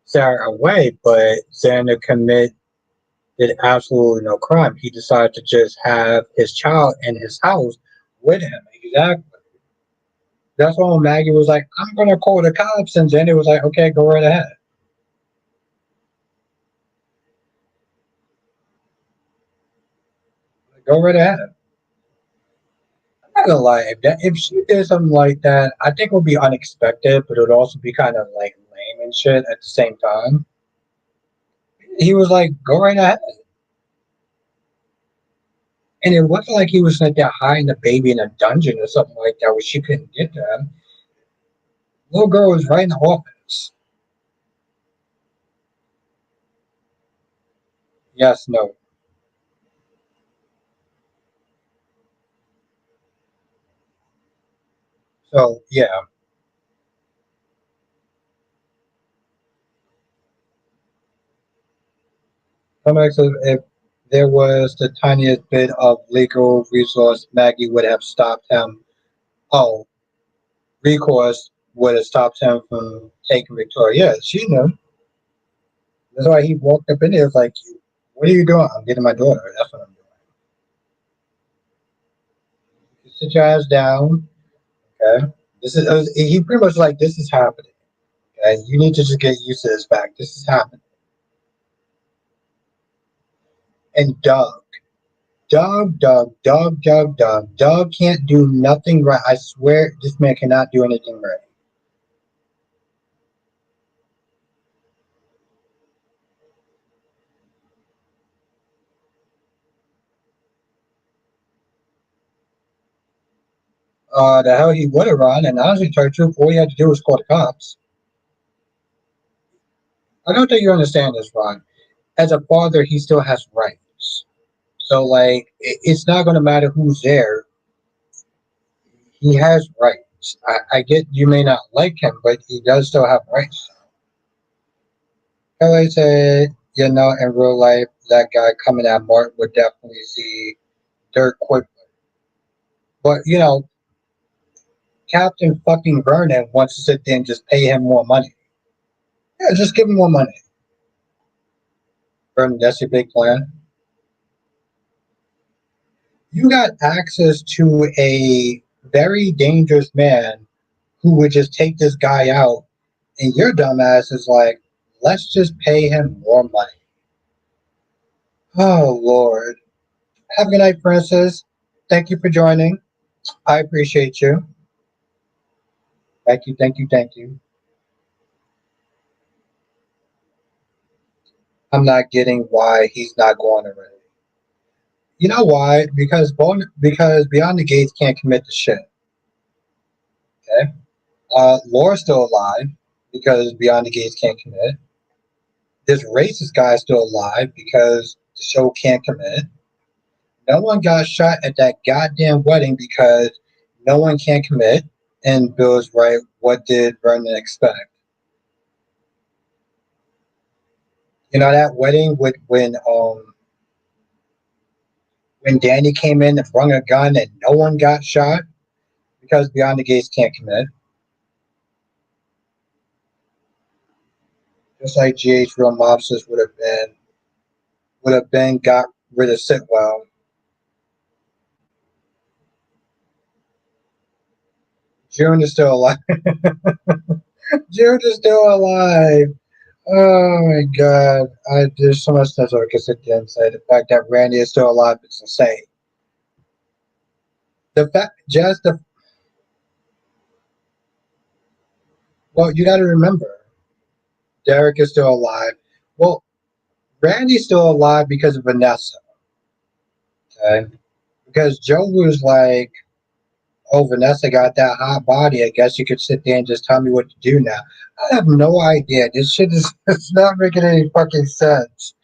Sarah away, but Xander committed absolutely no crime. He decided to just have his child in his house with him. Exactly. That's why when Maggie was like, I'm going to call the cops. And Xander was like, okay, go right ahead. Go right ahead. I'm not gonna lie, if she did something like that, I think it would be unexpected, but it would also be kind of like lame and shit at the same time. He was like, go right ahead. And it wasn't like he was like there hiding the baby in a dungeon or something like that where she couldn't get to him. Little girl was right in the office. Yes, no. So yeah. Comex says if there was the tiniest bit of legal resource, Maggie would have stopped him. Oh, recourse would have stopped him from taking Victoria. Yeah, she knew. That's why he walked up in there. It's like, what are you doing? I'm getting my daughter. That's what I'm doing. You sit your ass down. Okay. This is he pretty much like this is happening. Okay. You need to just get used to this fact. This is happening. And Doug can't do nothing right. I swear this man cannot do anything right. The hell he would have run, and honestly, to tell you the truth, all he had to do was call the cops. I don't think you understand this, Ron. As a father, he still has rights. So, like, it's not going to matter who's there. He has rights. I get you may not like him, but he does still have rights. Like I said, in real life, that guy coming at Martin would definitely see dirt quickly. But, Captain fucking Vernon wants to sit there and just pay him more money. Yeah, just give him more money. Vernon, that's your big plan. You got access to a very dangerous man who would just take this guy out, and your dumbass is like, let's just pay him more money. Oh, Lord. Have a good night, Princess. Thank you for joining. I appreciate you. Thank you, thank you, thank you. I'm not getting why he's not going already. You know why? Because Beyond the Gates can't commit the shit. Okay? Laura's still alive because Beyond the Gates can't commit. This racist guy is still alive because the show can't commit. No one got shot at that goddamn wedding because no one can commit. And Bill's right. What did Vernon expect? That wedding with when Danny came in and brung a gun and no one got shot because beyond the gates can't commit. Just like GH real mobsters would have been got rid of Sitwell. June is still alive. June is still alive. Oh my god. There's so much stuff I can sit there and say. The fact that Randy is still alive is insane. The fact, just the, well, you gotta remember, Derek is still alive. Well, Randy's still alive because of Vanessa, okay? Because Joe was like, oh, Vanessa got that hot body. I guess you could sit there and just tell me what to do now. I have no idea. This shit is it's not making any fucking sense.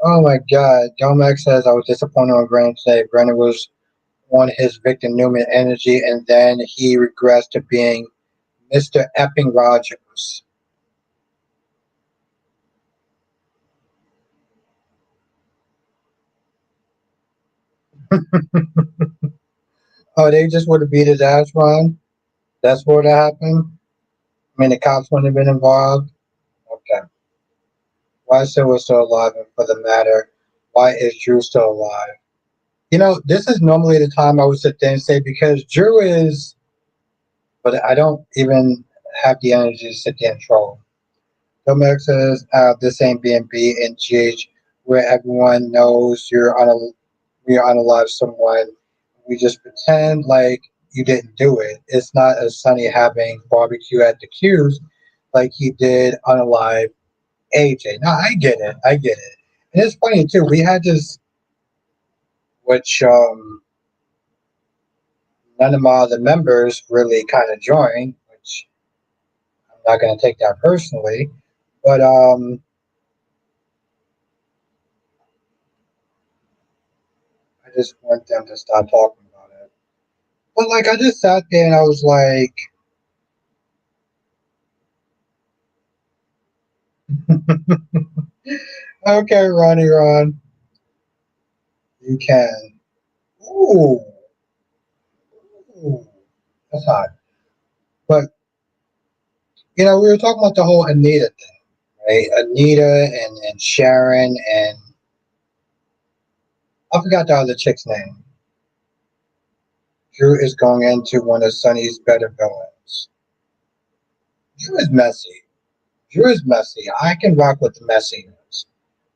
Oh my god. Domac says I was disappointed on Brennan today. Brennan was on his Victor Newman energy and then he regressed to being Mr. Epping Rogers. Oh, they just would have beat his ass, Ron? That's what happened? I mean, the cops wouldn't have been involved? Okay. Why is Silver still alive? And for the matter, why is Drew still alive? This is normally the time I would sit there and say because Drew is, but I don't even have the energy to sit there and troll. Dominic says, this ain't B&B and GH where everyone knows you're unalive someone. We just pretend like you didn't do it. It's not as Sunny having barbecue at the Q's like he did unalive AJ. No, I get it. I get it. And it's funny too. We had this, which none of my other members really kind of joined, which I'm not going to take that personally. But I just want them to stop talking about it. But like, I just sat there and I was like, okay, Ronnie, Ron, you can. Ooh, ooh, that's hot. But we were talking about the whole Anita thing, right? Anita and Sharon and I forgot the other chick's name. Drew is going into one of Sonny's better villains. Drew is messy. Drew is messy. I can rock with the messiness.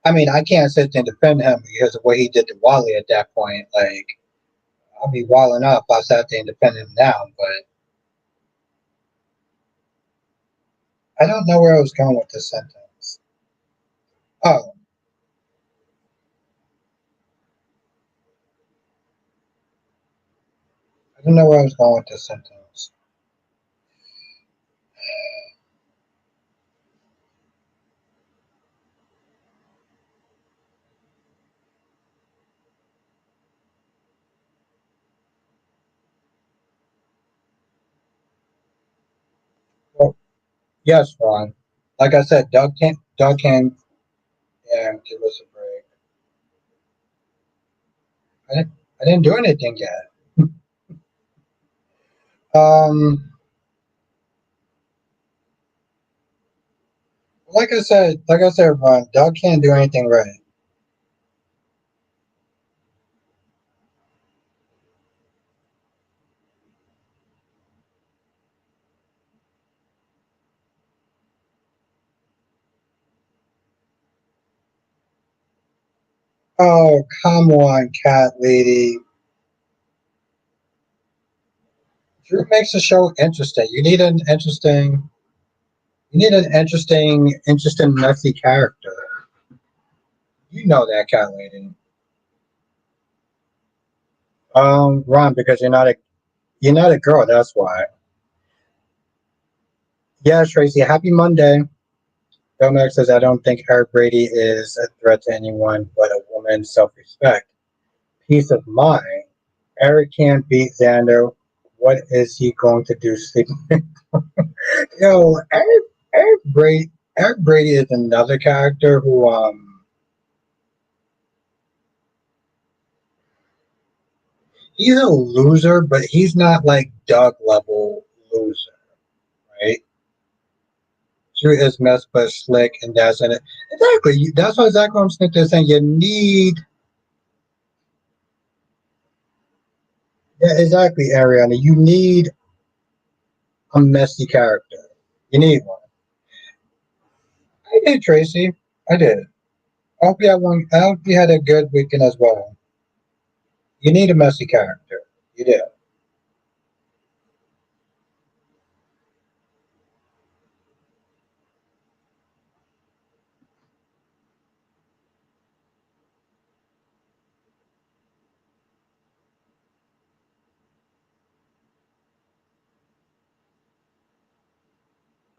I mean, I can't sit there and defend him because of what he did to Wally at that point. Like, I'll be walling up if I sat there and defend him now, but I don't know where I was going with this sentence. Oh, I don't know where I was going with this sentence. Well, yes, Ron. Like I said, Doug can give us a break. I didn't do anything yet. Like I said, Ron, Doug can't do anything right. Oh, come on, cat lady. Drew makes the show interesting. You need an interesting, messy character. You know that, cat lady. Ron, because you're not a girl. That's why. Yeah, Tracy. Happy Monday. Domac says I don't think Eric Brady is a threat to anyone but a woman's self-respect, peace of mind. Eric can't beat Xander. What is he going to do? Yo, Eric Brady is another character who He's a loser, but he's not like Doug level loser, right? Sure is mess but slick, and that's in it. Exactly. That's what exactly I'm saying. You need, yeah, exactly, Ariana. You need a messy character. You need one. I did, Tracy. I did. I hope you had one. I hope you had a good weekend as well. You need a messy character. You do.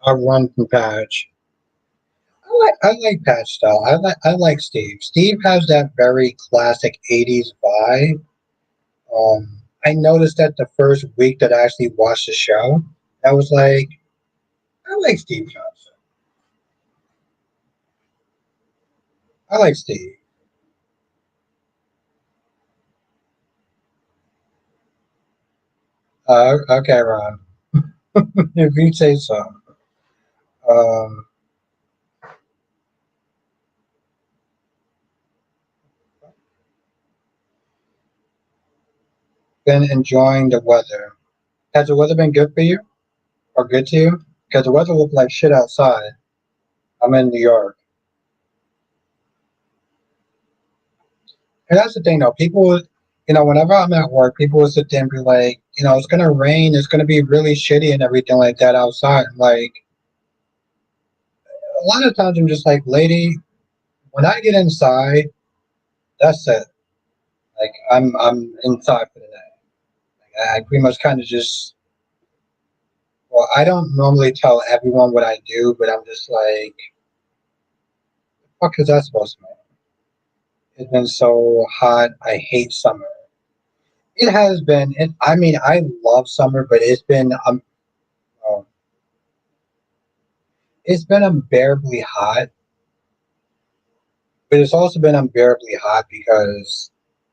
I run from Patch. I like Patch style. I like Steve. Steve has that very classic '80s vibe. I noticed that the first week that I actually watched the show, I was like, I like Steve Johnson. I like Steve. Okay, Ron, if you say so. Um, been enjoying the weather. Has the weather been good for you or good to you? Because the weather looked like shit outside. I'm in New York. And that's the thing, though. People, whenever I'm at work, people will sit there and be like, it's gonna rain, it's gonna be really shitty and everything like that outside. Like a lot of times, I'm just like, lady, when I get inside, that's it. Like I'm inside for the night. Like, I pretty much kind of just, well, I don't normally tell everyone what I do, but I'm just like, fuck is that supposed to mean? It's been so hot. I hate summer. It has been. I mean, I love summer, but um, it's been unbearably hot. But it's also been unbearably hot because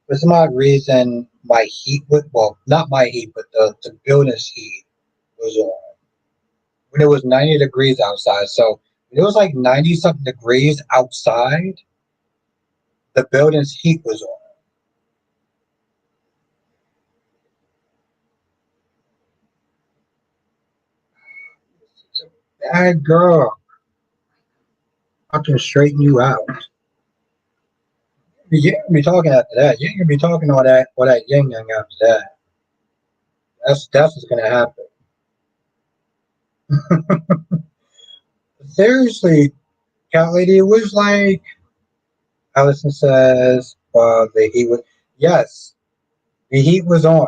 for some odd reason my heat would, well, not my heat, but the building's heat was on when it was 90 degrees outside. So when it was like 90 something degrees outside, the building's heat was on. It's a bad girl. I can straighten you out. You ain't gonna be talking after that. You ain't gonna be talking all that yin yang after that. That's what's gonna happen. Seriously, cat lady, it was like Allison says, the heat was, yes, the heat was on.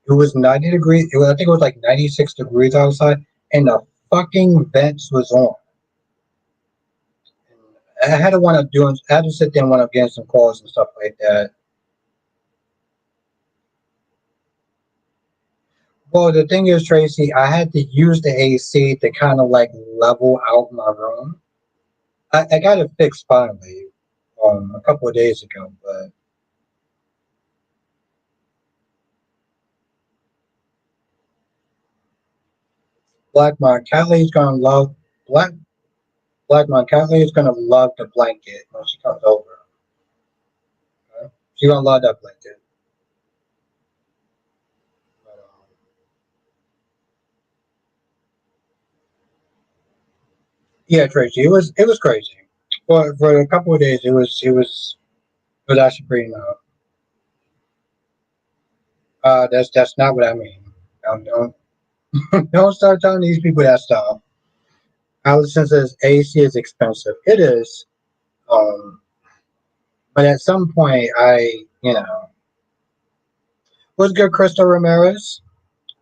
It was 90 degrees. I think it was like 96 degrees outside, and the fucking vents was on. I had to sit there and wind up getting some calls and stuff like that. Well, the thing is, Tracy, I had to use the AC to kind of like level out my room. I got it fixed finally, a couple of days ago, but Black Mon Catley's gonna love Black Black Mon Catley is gonna love the blanket when she comes over. Okay? She's gonna love that blanket. But, yeah, Tracy, it was crazy. For a couple of days, it was actually pretty loud. That's not what I mean. Don't start telling these people that stuff. Allison says AC is expensive. It is, um, but at some point, what's good, Crystal Ramirez?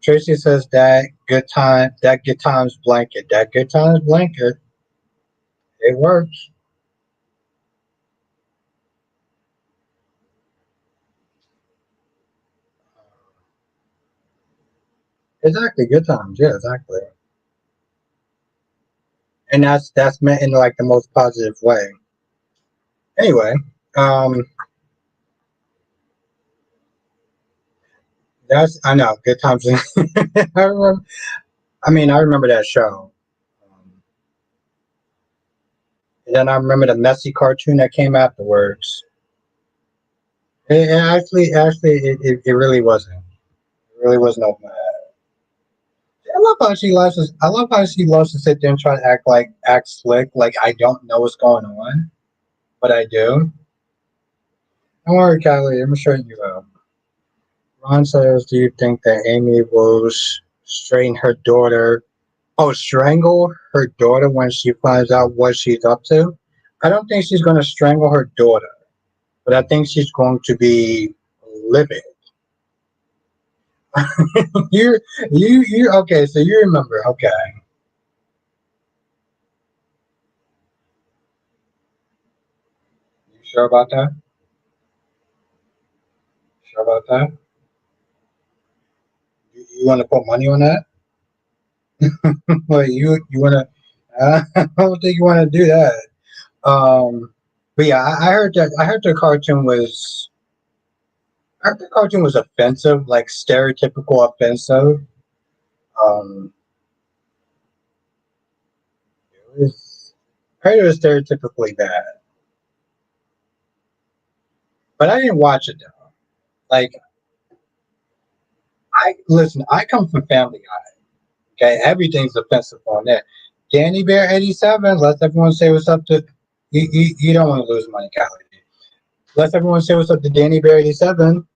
Tracy says that good times blanket, that good times blanket, it works. Exactly, good times. Yeah, exactly. And that's meant in like the most positive way. Anyway, um, That's I know. Good times. I remember. I mean, I remember that show. And then I remember the messy cartoon that came afterwards. It really wasn't. It really wasn't open. I love how she loves. I love how she loves to sit there and try to act slick, like I don't know what's going on, but I do. Don't worry, Kylie. I'm sure you will. Ron says, "Do you think that Amy will strain her daughter? Oh, strangle her daughter when she finds out what she's up to? I don't think she's going to strangle her daughter, but I think she's going to be livid." You. Okay, so you remember? Okay, you sure about that? Sure about that? You want to put money on that? Like you want to? I don't think you want to do that. But yeah, I heard that. I heard the cartoon was. I heard the cartoon was offensive, like stereotypical offensive. Um, it was. I heard it was stereotypically bad, but I didn't watch it though. Like I listen. I come from Family Guy. Okay, everything's offensive on there. Danny Bear 87. Let everyone say what's up to. You don't want to lose money, Callie. Let everyone say what's up to Danny Bear 87.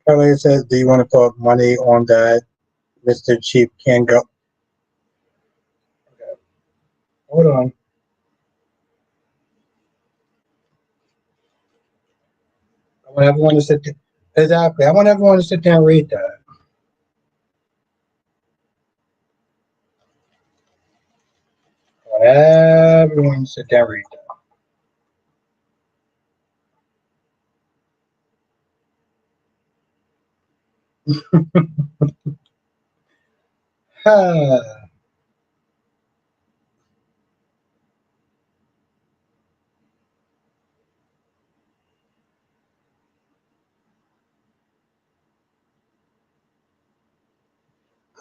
Kelly says, "Do you want to put money on that? Mr. Cheap can go." Okay, hold on. I want everyone to sit there. Exactly. I want everyone to sit there and read that. I want everyone to sit there and read that. I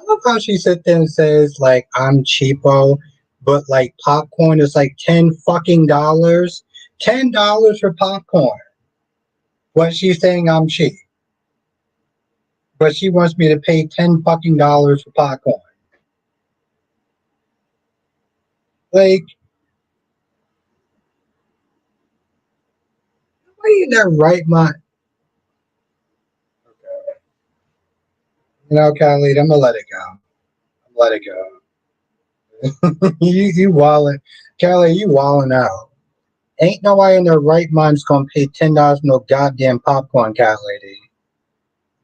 love how she sits there and says, like, I'm cheapo, but like popcorn is like $10 fucking. $10 for popcorn. But she's saying I'm cheap. But she wants me to pay $10 fucking for popcorn. Like, why are you in that right mind? You know, Kylie, I'm gonna let it go. Let it go. You wildin', Kelly. You wildin' out. Ain't nobody in their right mind's gonna pay $10 for no goddamn popcorn, cat lady.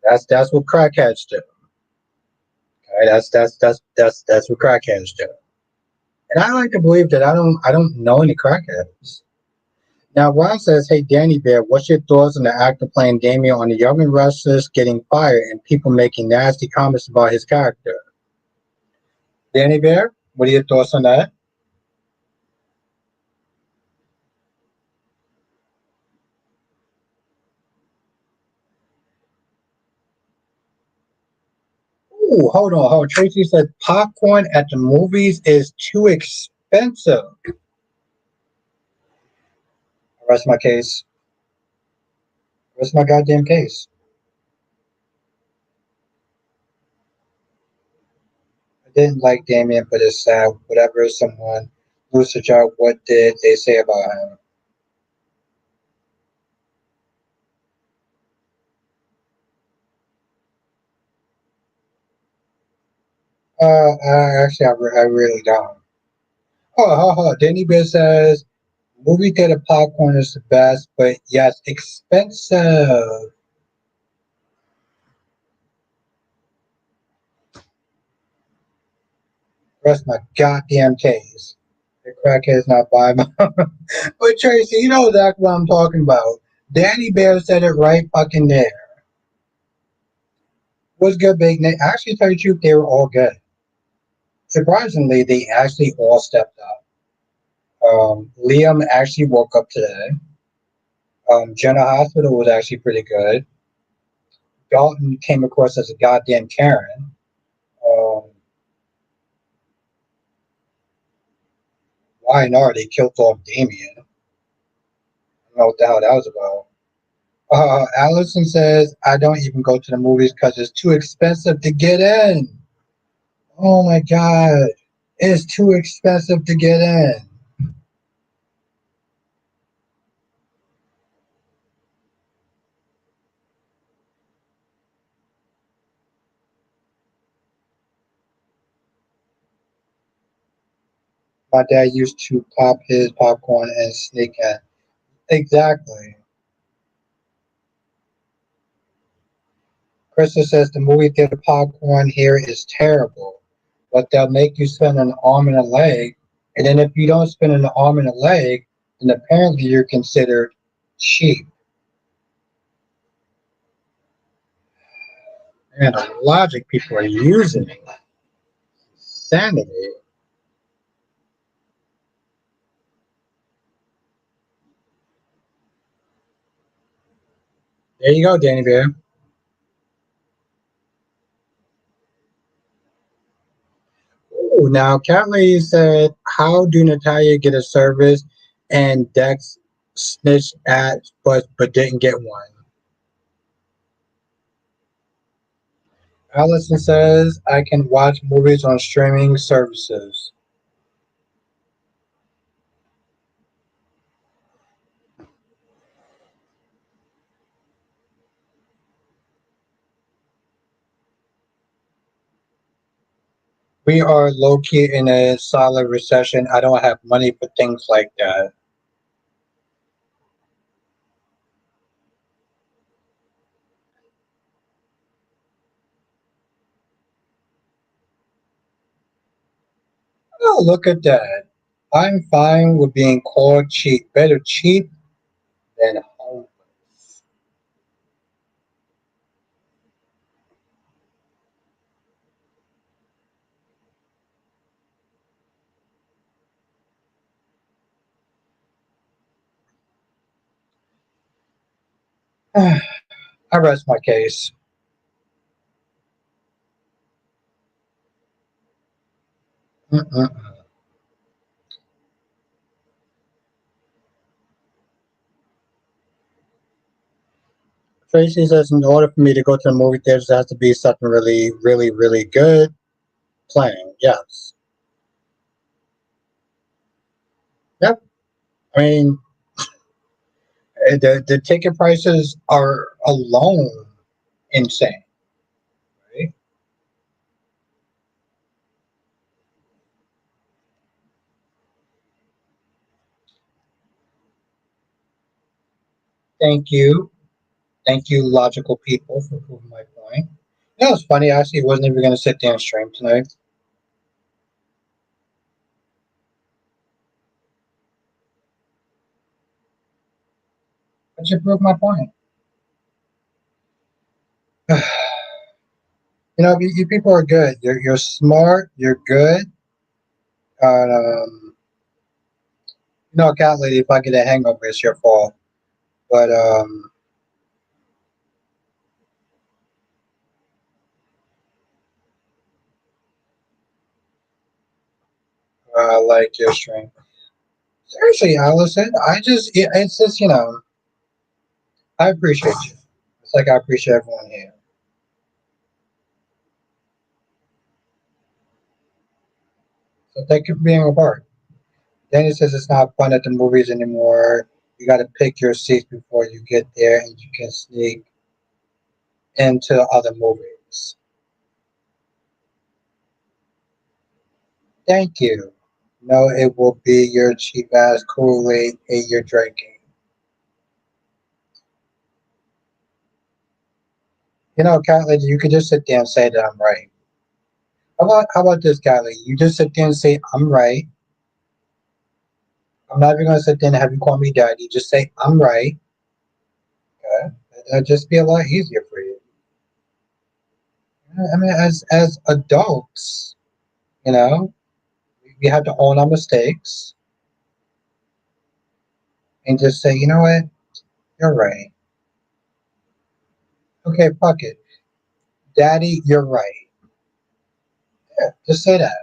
That's what crackheads do. Okay? That's what crackheads do. And I like to believe that I don't know any crackheads. Now Ron says, "Hey Danny Bear, what's your thoughts on the actor playing Damian on The Young and Restless getting fired and people making nasty comments about his character?" Danny Bear, what are your thoughts on that? Ooh, hold on. Tracy said popcorn at the movies is too expensive. Rest my case. Rest my goddamn case. I didn't like Damien, but it's sad. Whatever someone loses a job, what did they say about him? I really don't. Danny Bear says movie theater popcorn is the best, but yes, expensive. Rest my goddamn case. The crackhead's not buying my. But Tracy, you know exactly what I'm talking about. Danny Bear said it right fucking there. Was good, Big Nick. Actually, to tell you the truth, they were all good. Surprisingly, they actually all stepped up. Liam actually woke up today. Jenna Hospital was actually pretty good. Dalton came across as a goddamn Karen. Um, YNR, they killed off Damian. I don't know what the hell that was about. Allison says, I don't even go to the movies because it's too expensive to get in. Oh my god. It's too expensive to get in. My dad used to pop his popcorn and sneak in. Exactly. Krista says the movie theater popcorn here is terrible, but they'll make you spend an arm and a leg, and then if you don't spend an arm and a leg, then apparently you're considered cheap. And the logic people are using sanity. There you go, Danny Bear. Ooh, now, Cat Lady said, how do Natalia get a service and Dex snitched at but didn't get one? Allison says, I can watch movies on streaming services. We are low key in a solid recession. I don't have money for things like that. Oh, look at that. I'm fine with being called cheap. Better cheap than homeless. I rest my case. Mm-mm. Tracy says, in order for me to go to the movie theaters, there has to be something really, really, really good playing. Yes. Yep. I mean, the ticket prices are alone insane. Right? Thank you. Thank you, logical people, for proving my point. You know, it's funny. I actually wasn't even going to sit there and stream tonight. But you proved my point. You people are good. You're smart. You're good. Cat lady, if I get a hangover, it's your fault. But I like your stream. Seriously, Allison, it's just, I appreciate you. It's like I appreciate everyone here. So thank you for being a part. Danny says it's not fun at the movies anymore. You got to pick your seats before you get there, and you can sneak into other movies. Thank you. No, it will be your cheap ass Kool-Aid you're drinking. Cat lady, you could just sit there and say that I'm right. How about this, Cat lady? You just sit there and say I'm right. I'm not even gonna sit there and have you call me daddy. Just say I'm right. Okay, that'll just be a lot easier for you. I mean, as adults, you know, we have to own our mistakes and just say, you know what, you're right. Okay, fuck it, Daddy, you're right. Yeah, just say that.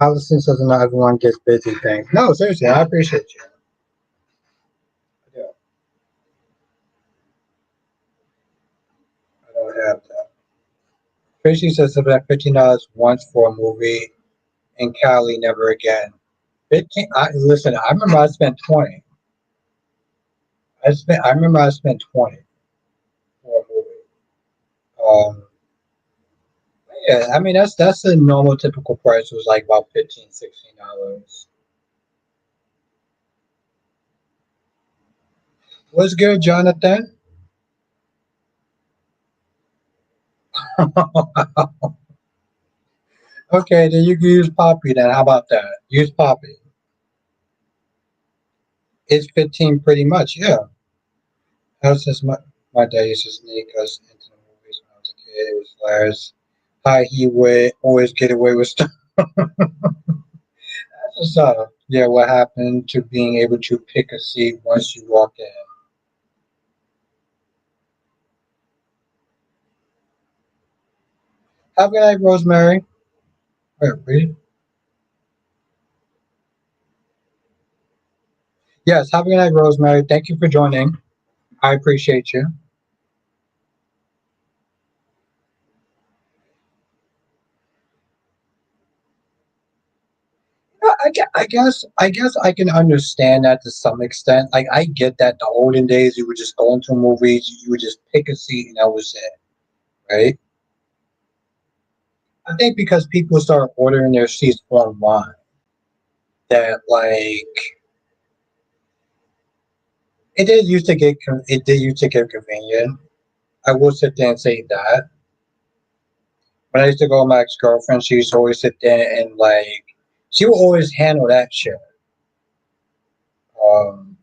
Allison says not everyone gets busy things. No, seriously, I appreciate you. I do. I don't have that. Tracy says about $15 once for a movie in Cali, never again. 15. Listen. I remember I spent 20. I remember I spent 20 for a movie. Yeah. I mean that's the normal typical price was like about 15, $16. What's good, Jonathan? Okay, then you can use Poppy. Then how about that? Use Poppy. It's 15 pretty much. Yeah. How's this? My dad used to sneak us into the movies when I was a kid. It was hilarious. How he would always get away with stuff. So, yeah, what happened to being able to pick a seat once you walk in? Have a good night, Rosemary. Wait, read. Yes, have a good night, Rosemary. Thank you for joining. I appreciate you. I guess I can understand that to some extent. Like, I get that the olden days you would just go into movies, you would just pick a seat, and that was it, right? I think because people started ordering their seats online, that like it did used to get convenient. I will sit there and say that. When I used to go with my ex girlfriend, she used to always sit there and like she would always handle that shit. Um,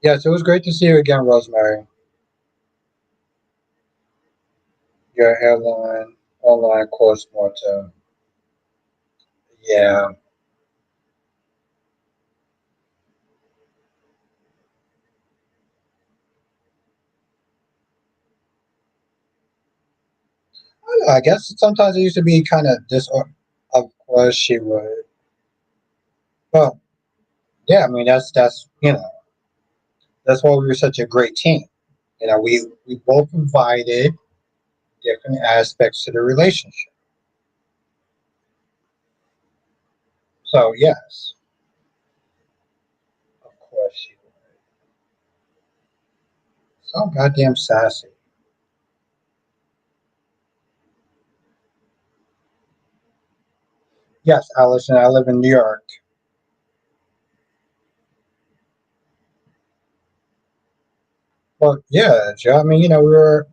yes, it was great to see you again, Rosemary. Your airline online course more too. Yeah, I don't know, I guess sometimes it used to be kind of this. Of course, she would. Well, yeah, I mean that's that's why we were such a great team. We both provided different aspects to the relationship. So yes, of course she would. So goddamn sassy. Yes, Allison, I live in New York. Well, yeah, Joe. I mean, I'm a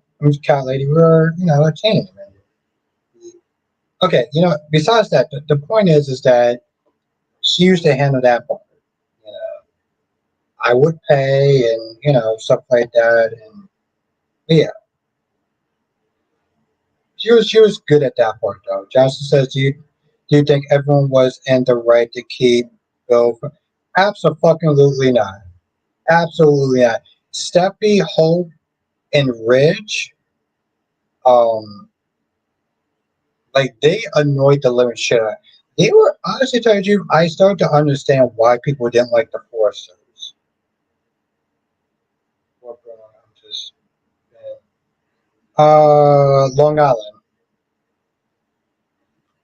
cat lady. We were, a team. Okay, besides that, the point is that she used to handle that part. You know, I would pay and, stuff like that. And yeah, she was good at that part though. Johnson says, do you think everyone was in the right to keep Bill? Absolutely not. Absolutely not. Steffi, Hope, and Ridge, um, like they annoyed the living shit out. They were honestly telling you, I started to understand why people didn't like the Foresters. I'm just Long Island,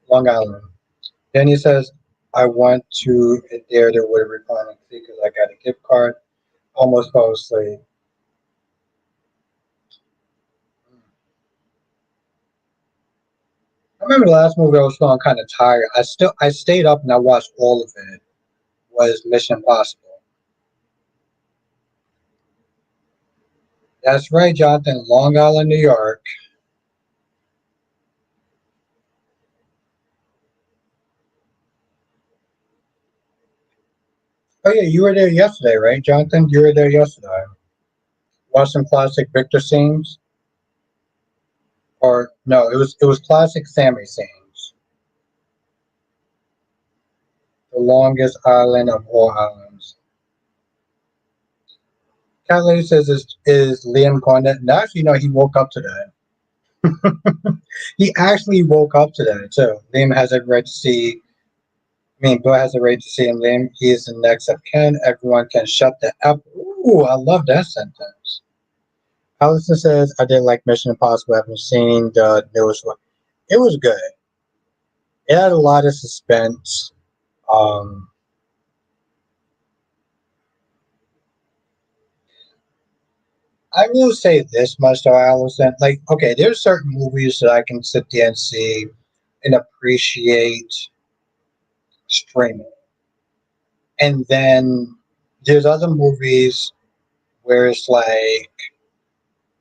Long Island. Then he says, I went to there to with a reclining seat because I got a gift card. Almost fell asleep. I remember the last movie I was feeling kind of tired. I stayed up and I watched all of it. Was Mission Impossible. That's right, Jonathan. Long Island, New York. Oh yeah, you were there yesterday, right, Jonathan? You were there yesterday. Watched some classic Victor scenes. Or no, it was classic Sammy scenes. The longest island of all islands. Cat Lady says is Liam Cornett. And actually, no, he woke up today. He actually woke up today too. Liam has a right to see. I mean, Bill has a right to see him. Liam, he is the next of kin. Everyone can shut the F. Ooh, I love that sentence. Allison says, I did like Mission Impossible. I haven't seen the newest one. It was good. It had a lot of suspense. Um, I will say this much though, Allison. Like, okay, there's certain movies that I can sit there and see and appreciate streaming. And then there's other movies where it's like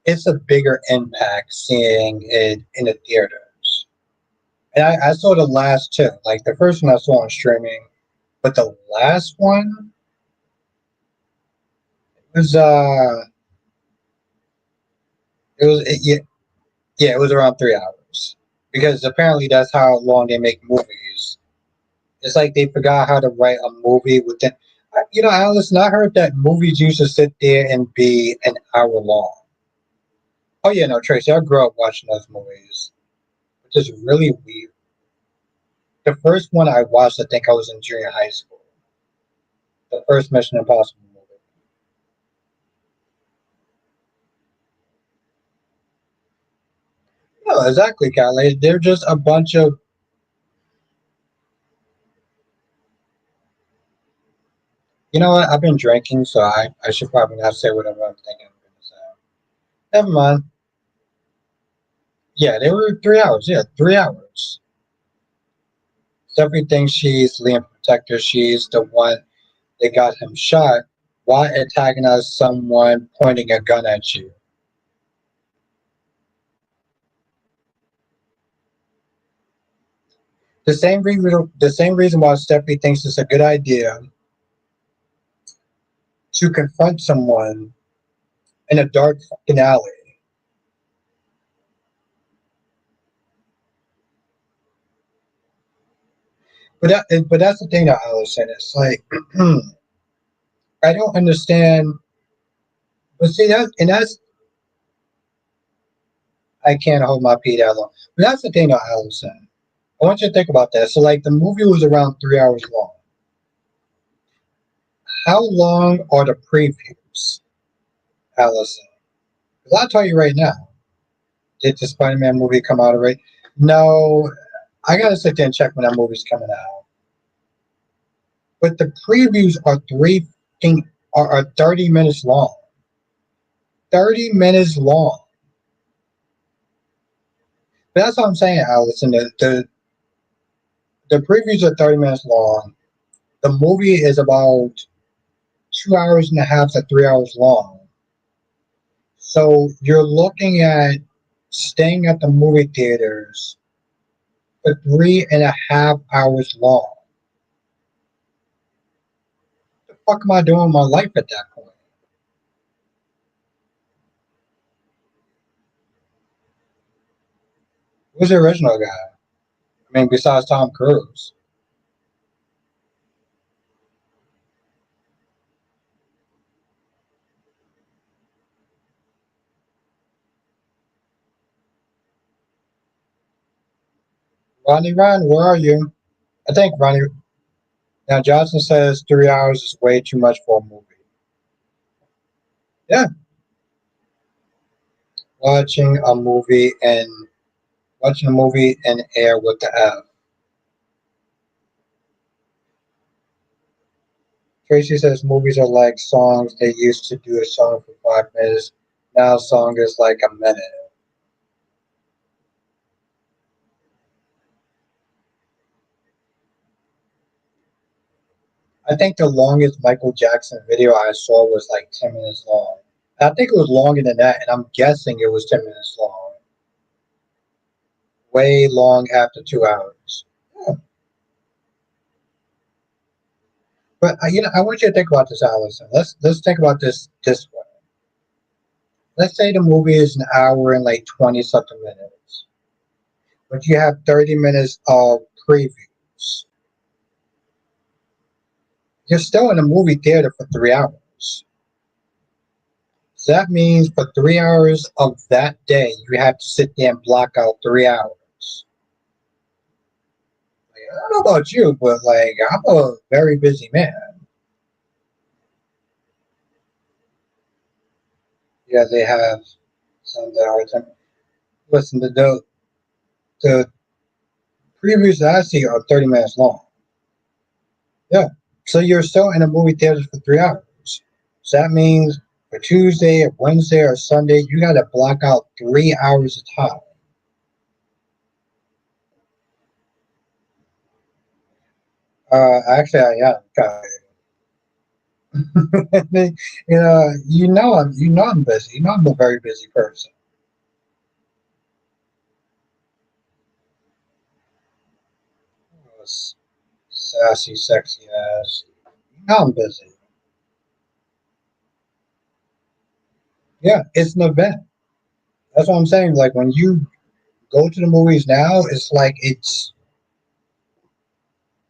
it's a bigger impact seeing it in the theaters. And I saw the last two. Like the first one I saw on streaming, but the last one was yeah, yeah, it was around 3 hours. Because apparently that's how long they make movies. It's like they forgot how to write a movie within. You know, Allison, I heard that movies used to sit there and be an hour long. Oh yeah, no, Tracy, I grew up watching those movies, which is really weird. The first one I watched, I think I was in junior high school. The first Mission Impossible movie. No, exactly, Callie. They're just a bunch of. You know what? I've been drinking, so I should probably not say whatever I'm thinking I'm going to say. Never mind. Yeah, they were 3 hours. Yeah, 3 hours. Stephanie thinks she's Liam Protector. She's the one that got him shot. Why antagonize someone pointing a gun at you? The same reason why Stephanie thinks it's a good idea to confront someone in a dark fucking alley. But that's the thing that Allison. It's like I don't understand. But see that's I can't hold my pee that long. But that's the thing that Allison. I want you to think about that. So like the movie was around 3 hours long. How long are the previews, Allison? Because I'll tell you right now. Did the Spider-Man movie come out already? No, I gotta sit there and check when that movie's coming out. But the previews are are 30 minutes long. 30 minutes long. But that's what I'm saying, Allison. The previews are 30 minutes long. The movie is about 2 hours and a half to 3 hours long. So you're looking at staying at the movie theaters for 3.5 hours long. What the fuck am I doing with my life at that point? Who's the original guy? I mean, besides Tom Cruise. Ronnie Ryan, where are you? I think Ronnie. Now Johnson says 3 hours is way too much for a movie. Yeah, watching a movie and watching a movie and air with the F. Tracy says movies are like songs. They used to do a song for 5 minutes. Now a song is like a minute. I think the longest Michael Jackson video I saw was like 10 minutes long. I think it was longer than that, and I'm guessing it was 10 minutes long. Way long after 2 hours. Yeah. But I want you to think about this, Allison. Let's think about this way. Let's say the movie is an hour and like 20 something minutes. but you have 30 minutes of previews. You're still in a movie theater for 3 hours. So that means for 3 hours of that day, you have to sit there and block out 3 hours. Like, I don't know about you, but like I'm a very busy man. Yeah, they have some that are. Listen, the previews that I see are 30 minutes long. Yeah. So you're still in a movie theater for 3 hours. So that means for Tuesday or Wednesday or Sunday, you got to block out 3 hours of time. Actually, I am kind of. I'm busy. You know, I'm a very busy person. Sassy, sexy ass. You know, I'm busy. Yeah, it's an event. That's what I'm saying. Like when you go to the movies now, it's like it's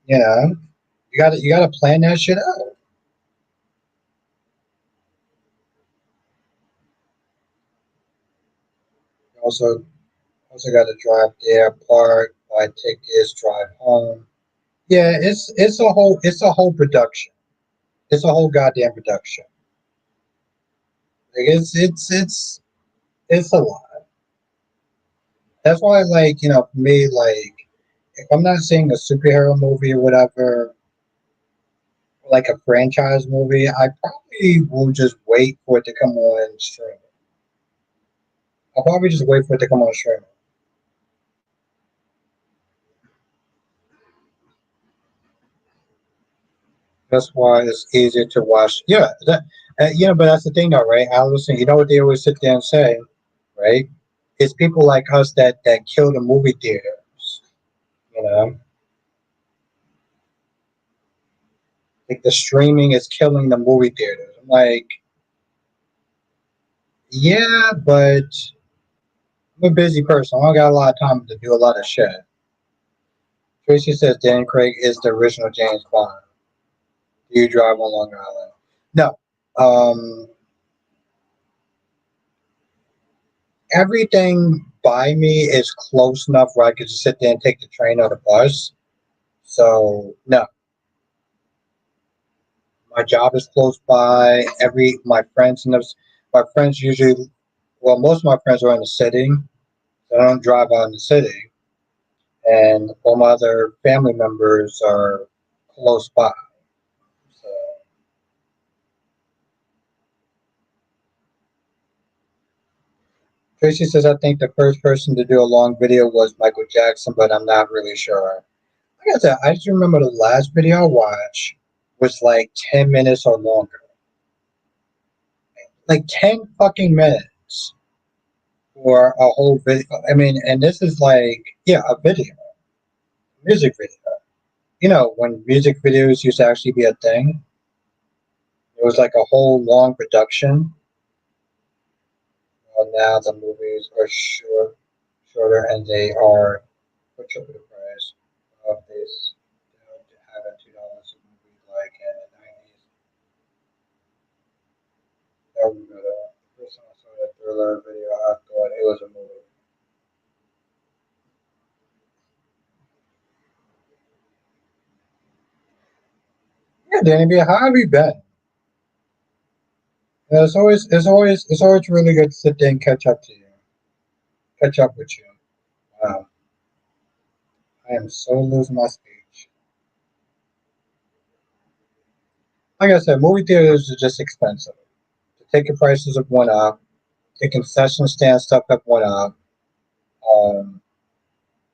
you know you gotta plan that shit out. Also, also got to drive there, park, buy tickets, drive home. Yeah, it's a whole production. It's a whole goddamn production. Like it's a lot. That's why, like for me, like if I'm not seeing a superhero movie or whatever, like a franchise movie, I probably will just wait for it to come on streaming. I'll probably just wait for it to come on streaming. That's why it's easier to watch. Yeah, but that's the thing, though, right? Allison, you know what they always sit there and say, right? It's people like us that kill the movie theaters. You know, like the streaming is killing the movie theaters. I'm like, yeah, but I'm a busy person. I don't got a lot of time to do a lot of shit. Tracy says Dan Craig is the original James Bond. Do you drive on Long Island? No. Um, Everything by me is close enough where I could just sit there and take the train or the bus. So no, my job is close by. My friends usually, well, most of my friends are in the city. So I don't drive out in the city, and all my other family members are close by. So Tracy says I think the first person to do a long video was Michael Jackson, but I'm not really sure. Like I said, I just remember the last video I watched was like 10 minutes or longer. Like 10 fucking minutes for a whole video. I mean, and this is like, yeah, a video, music video. When music videos used to actually be a thing, it was like a whole long production. Well, now the movies are shorter, and they are for triple the price of this. Having $2 a movie like in the 90s. That was good. The first time I saw that thriller video, I thought it was a movie. Yeah, Danny B, how have you been? It's always really good to sit there and catch up with you. Wow, I am so losing my speech. Like I said, movie theaters are just expensive. The ticket prices have went up. The concession stand stuff have went up. Um,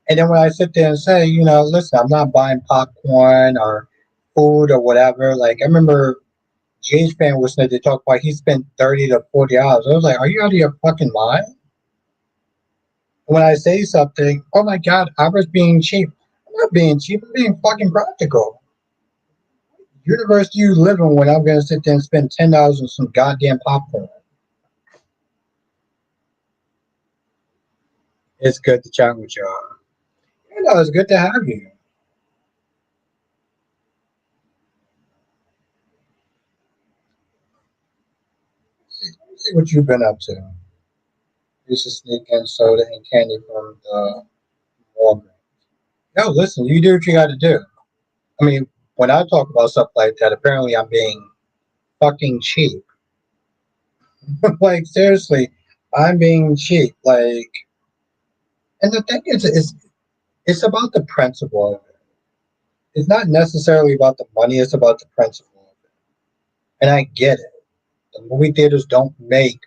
and then when I sit there and say, listen, I'm not buying popcorn or food or whatever. Like I remember James fan was there to talk about he spent $30 to $40. I was like, are you out of your fucking mind? When I say something, oh my god, I was being cheap. I'm not being cheap. I'm being fucking practical. Universe you live in when I'm gonna sit there and spend $10 on some goddamn popcorn. It's good to chat with y'all. know, it's good to have you. Let me see what you've been up to. Used to sneak in soda and candy from the Walgreens. No, listen, you do what you got to do. I mean, when I talk about stuff like that, apparently I'm being fucking cheap. Like seriously, I'm being cheap. Like, and the thing is, it's about the principle of it. It's not necessarily about the money. It's about the principle of it. And I get it. The movie theaters don't make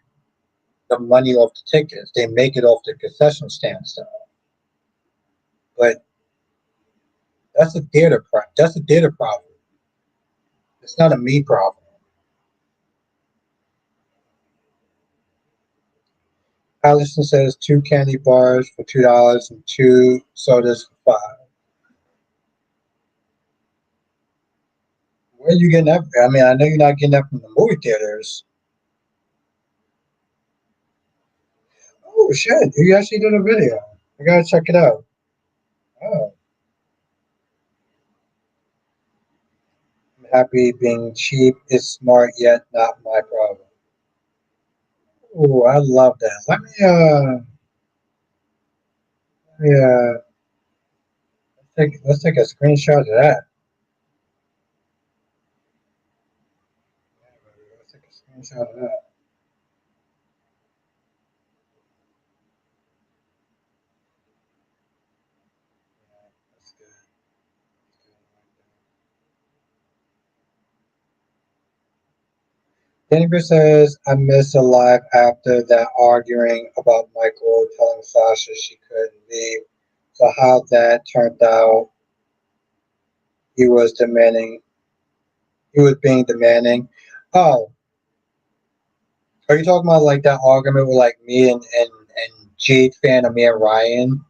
the money off the tickets. They make it off the concession stand stuff. But that's a theater That's a theater problem. It's not a me problem. Allison says two candy bars for $2 and two sodas for 5. Where are you getting that? I mean, I know you're not getting that from the movie theaters. Oh shit! You actually did a video. I gotta check it out. Oh, I'm happy being cheap is smart yet not my problem. Oh, I love that. Let me let's take a screenshot of that. Let's take a screenshot of that. That's good. Jennifer says, I miss a life after that arguing about Michael telling Sasha she couldn't leave. So how that turned out, he was demanding, he was being demanding. Oh, are you talking about like that argument with like me and Jade fan of me and Ryan?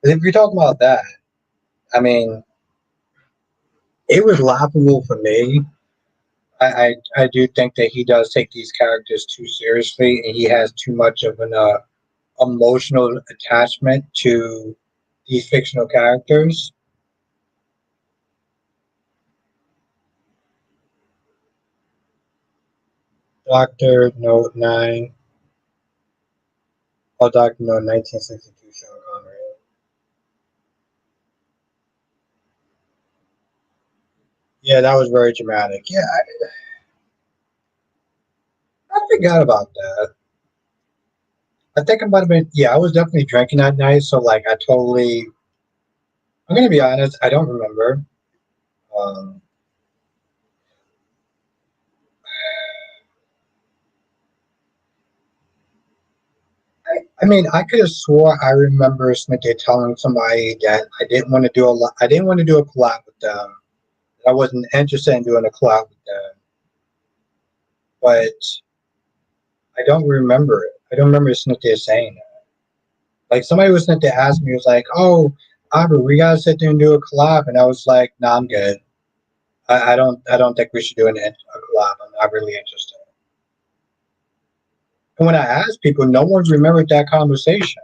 If you're talking about that, I mean, it was laughable for me. I do think that he does take these characters too seriously, and he has too much of an emotional attachment to these fictional characters. Doctor Note 9, or Doctor Note 1962, Sean Connery. Yeah, that was very dramatic. Yeah, I forgot about that. I think I might have been. Yeah, I was definitely drinking that night, so like I totally. I'm gonna be honest. I don't remember. Um, I mean, I could have swore I remember Smithty telling somebody that I didn't want to do a lot. I didn't want to do a collab with them. I wasn't interested in doing a collab with them, but I don't remember it. I don't remember Smithty saying that. Like somebody was sent to ask me, was like, "Oh, Aubrey, we gotta sit there and do a collab," and I was like, "Nah, I'm good. I don't think we should do a collab. I'm not really interested." And when I asked people, no one's remembered that conversation.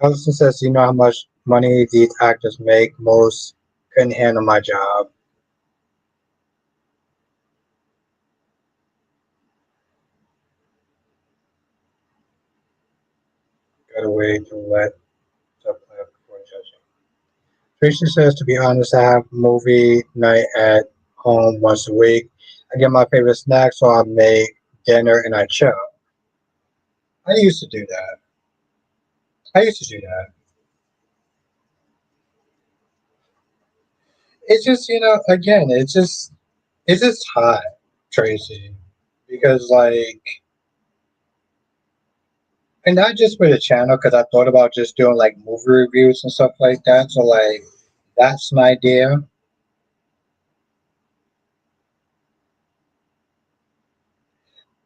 Allison says, "You know how much money these actors make? Most couldn't handle my job. Gotta wait to let stuff play out before judging." Tracy says, "To be honest, I have movie night at home once a week. I get my favorite snack, so I make dinner and I chill." I used to do that. I used to do that. It's just, again, it's just hot, Tracy, because like, and not just for the channel, because I thought about just doing like movie reviews and stuff like that. So like, that's an idea.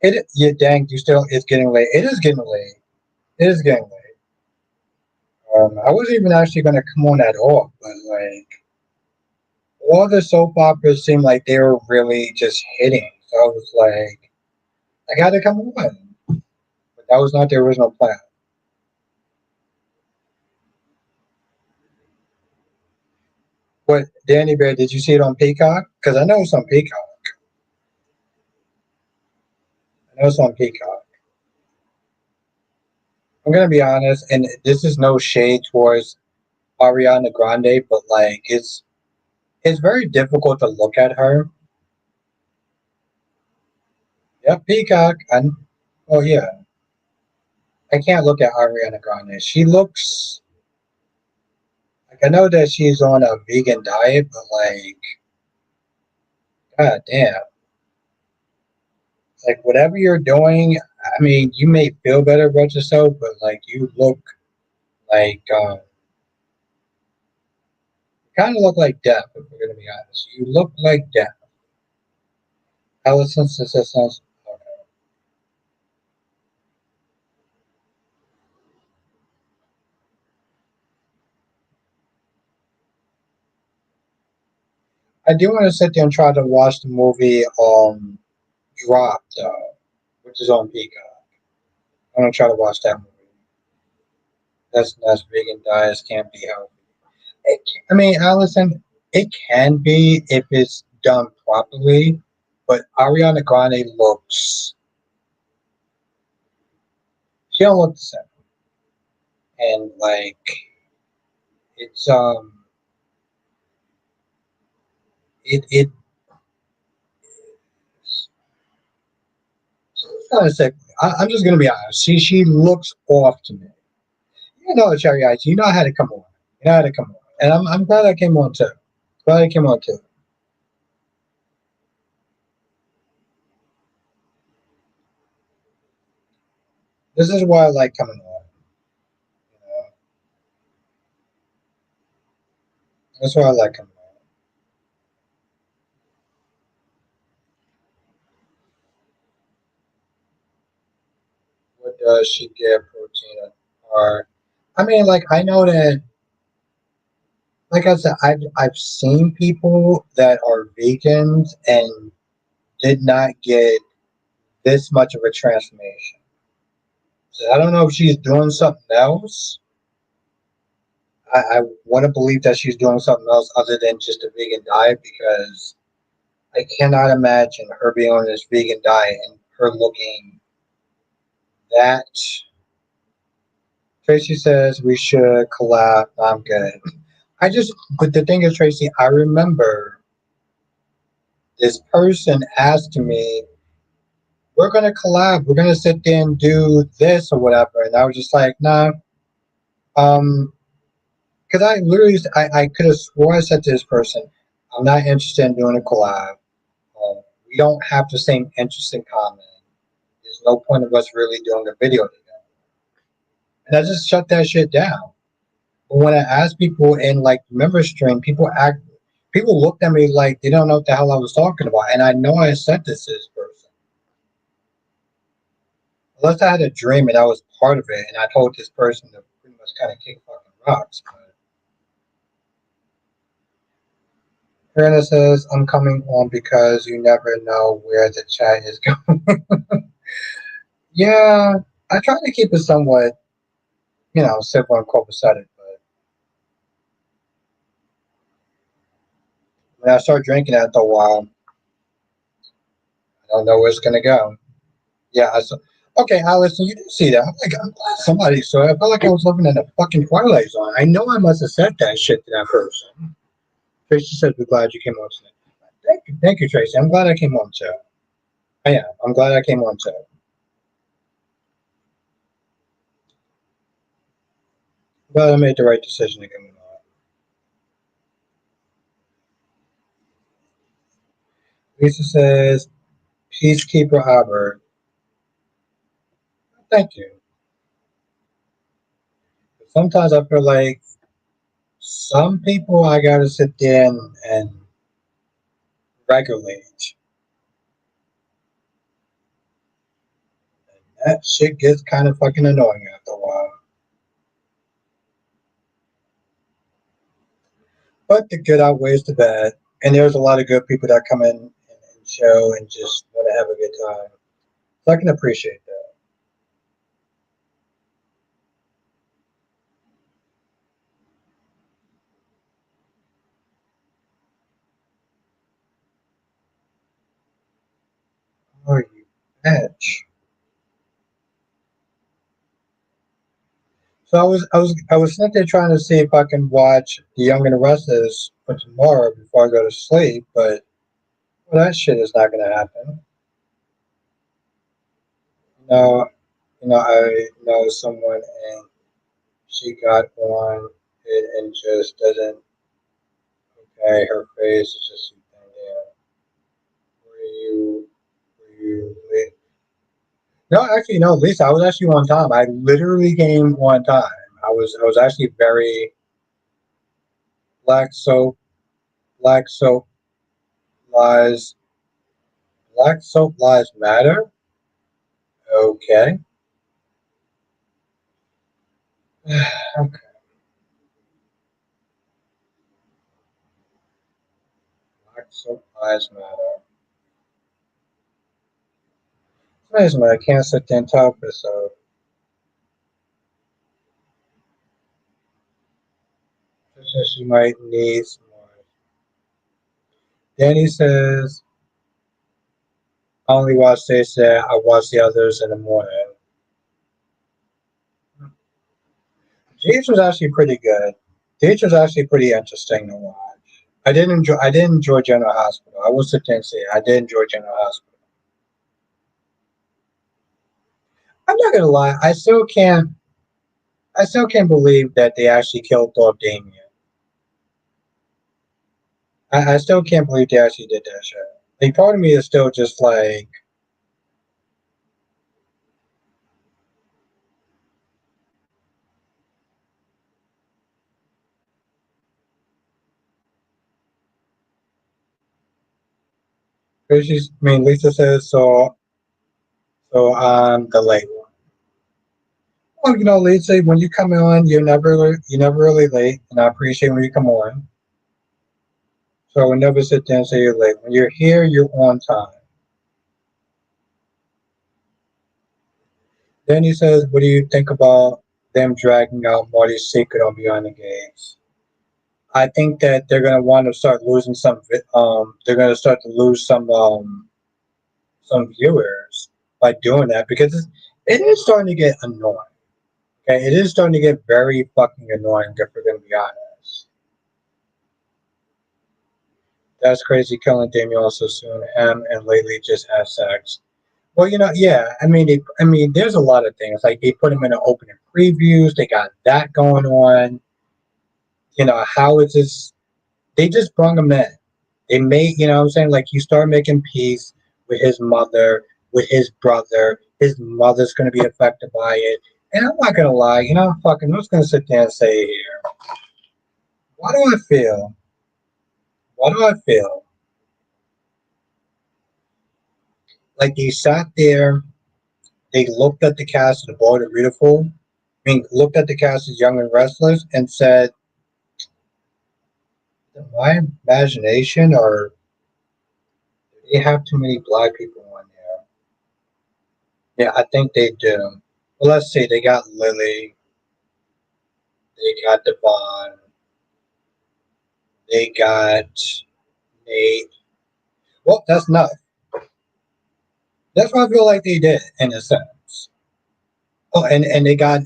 Yeah, dang, you still, it's getting late. It is getting late. It is getting late. I wasn't even actually gonna come on at all, but like, all the soap operas seemed like they were really just hitting. So I was like, I gotta come on, but that was not the original plan. What, Danny Bear? Did you see it on Peacock? Because I know it's on Peacock. I know it's on Peacock. I'm gonna be honest, and this is no shade towards Ariana Grande, but like it's very difficult to look at her. Yep, Peacock. And oh yeah, I can't look at Ariana Grande. She looks like I know that she's on a vegan diet, but like, god damn, like whatever you're doing, I mean, you may feel better about yourself, but like you look like kind of look like death. If we're gonna be honest, you look like death. Allison says that sounds. Okay. I do want to sit there and try to watch the movie Dropped, which is on Peacock. I'm gonna try to watch that movie. That's vegan diets can't be healthy. I mean, Allison, it can be if it's done properly, but Ariana Grande looks she don't look the same, and like it's it kind of sick. I'm just gonna be honest. She looks off to me. You know, Cherry Eyes. You know how to come on. You know how to come on, and I'm glad I came on too. Glad I came on too. This is why I like coming on. You know, that's why I like coming on. What does she get protein or? I mean, like I know that. Like I said, I've seen people that are vegans and did not get this much of a transformation. So I don't know if she's doing something else. I want to believe that she's doing something else other than just a vegan diet because I cannot imagine her being on this vegan diet and her looking that. Tracy says we should collab. I'm good. But the thing is, Tracy, I remember this person asking me, we're going to collab. We're going to sit there and do this or whatever. And I was just like, nah. Um, because I literally, I could have swore I said to this person, I'm not interested in doing a collab. We don't have the same interests in common. There's no point of us really doing a video together. And I just shut that shit down. But when I asked people in like the member stream, people looked at me like they don't know what the hell I was talking about. And I know I said this to this person. Unless I had a dream and I was part of it and I told this person to pretty much kind of kick fucking rocks. But Hannah says, I'm coming on because you never know where the chat is going. Yeah, I try to keep it somewhat, simple and copacetic, but when I start drinking after a while, I don't know where it's gonna go. Yeah, okay, Allison, you didn't see that. I'm glad somebody saw it. I felt like I was living in a fucking Twilight Zone. I know I must have said that shit to that person. Tracy says, we're glad you came on tonight. Thank you, Tracy. I'm glad I came on too. I am. I'm glad I came on too. I'm glad I made the right decision to come on. Lisa says, Peacekeeper Albert. Thank you. Sometimes I feel like some people I gotta sit there and regulate. That shit gets kind of fucking annoying after a while. But the good outweighs the bad. And there's a lot of good people that come in and show and just want to have a good time. So I can appreciate that. Oh, you bitch. So I was sitting there trying to see if I can watch The Young and the Restless for tomorrow before I go to sleep, but well, that shit is not gonna happen. No, I know someone and she got on it and just doesn't. Okay, her face is just yeah. Were you? No, actually, no. Lisa, I was actually one time. I literally came one time. I was actually very black soap, black soap lies, black soap lies matter. Okay, okay. Black soap lies matter. It's amazing, I can't sit there and talk for so. She might need some more. Danny says, I only watch this. I watch the others in the morning. Jeeves was actually pretty good. Jeeves was actually pretty interesting to watch. I didn't enjoy General Hospital. I will sit there and say I did enjoy General Hospital. I'm not gonna lie, I still can't believe that they actually killed off Damian. I still can't believe they actually did that shit. Like part of me is still just like I mean Lisa says so I'm the late one. Well, Lisa, when you come on, you're never really late, and I appreciate when you come on. So I will never sit there and say you're late. When you're here, you're on time. Then he says, "What do you think about them dragging out Marty's secret on Beyond the Gates?" I think that they're gonna want to start losing some. They're gonna start to lose some viewers by doing that because it is starting to get annoying. Okay, it is starting to get very fucking annoying. If we're gonna be honest, that's crazy. Killing Damian so soon. And lately just have sex. Well, yeah. I mean, there's a lot of things. Like they put him in the opening previews. They got that going on. How is this? They just brung him in. They made, what I'm saying, like you start making peace with his mother, with his brother. His mother's gonna be affected by it. And I'm not gonna lie, I'm just gonna sit there and say here. Why do I feel? Why do I feel like they sat there? They looked at the cast of The Bold and Beautiful. I mean, looked at the cast of Young and Restless and said, "My imagination, or they have too many black people on there." Yeah, I think they do. Well, let's see. They got Lily. They got Devon. They got Nate. Well, that's enough. That's what I feel like they did in a sense. Oh, and they got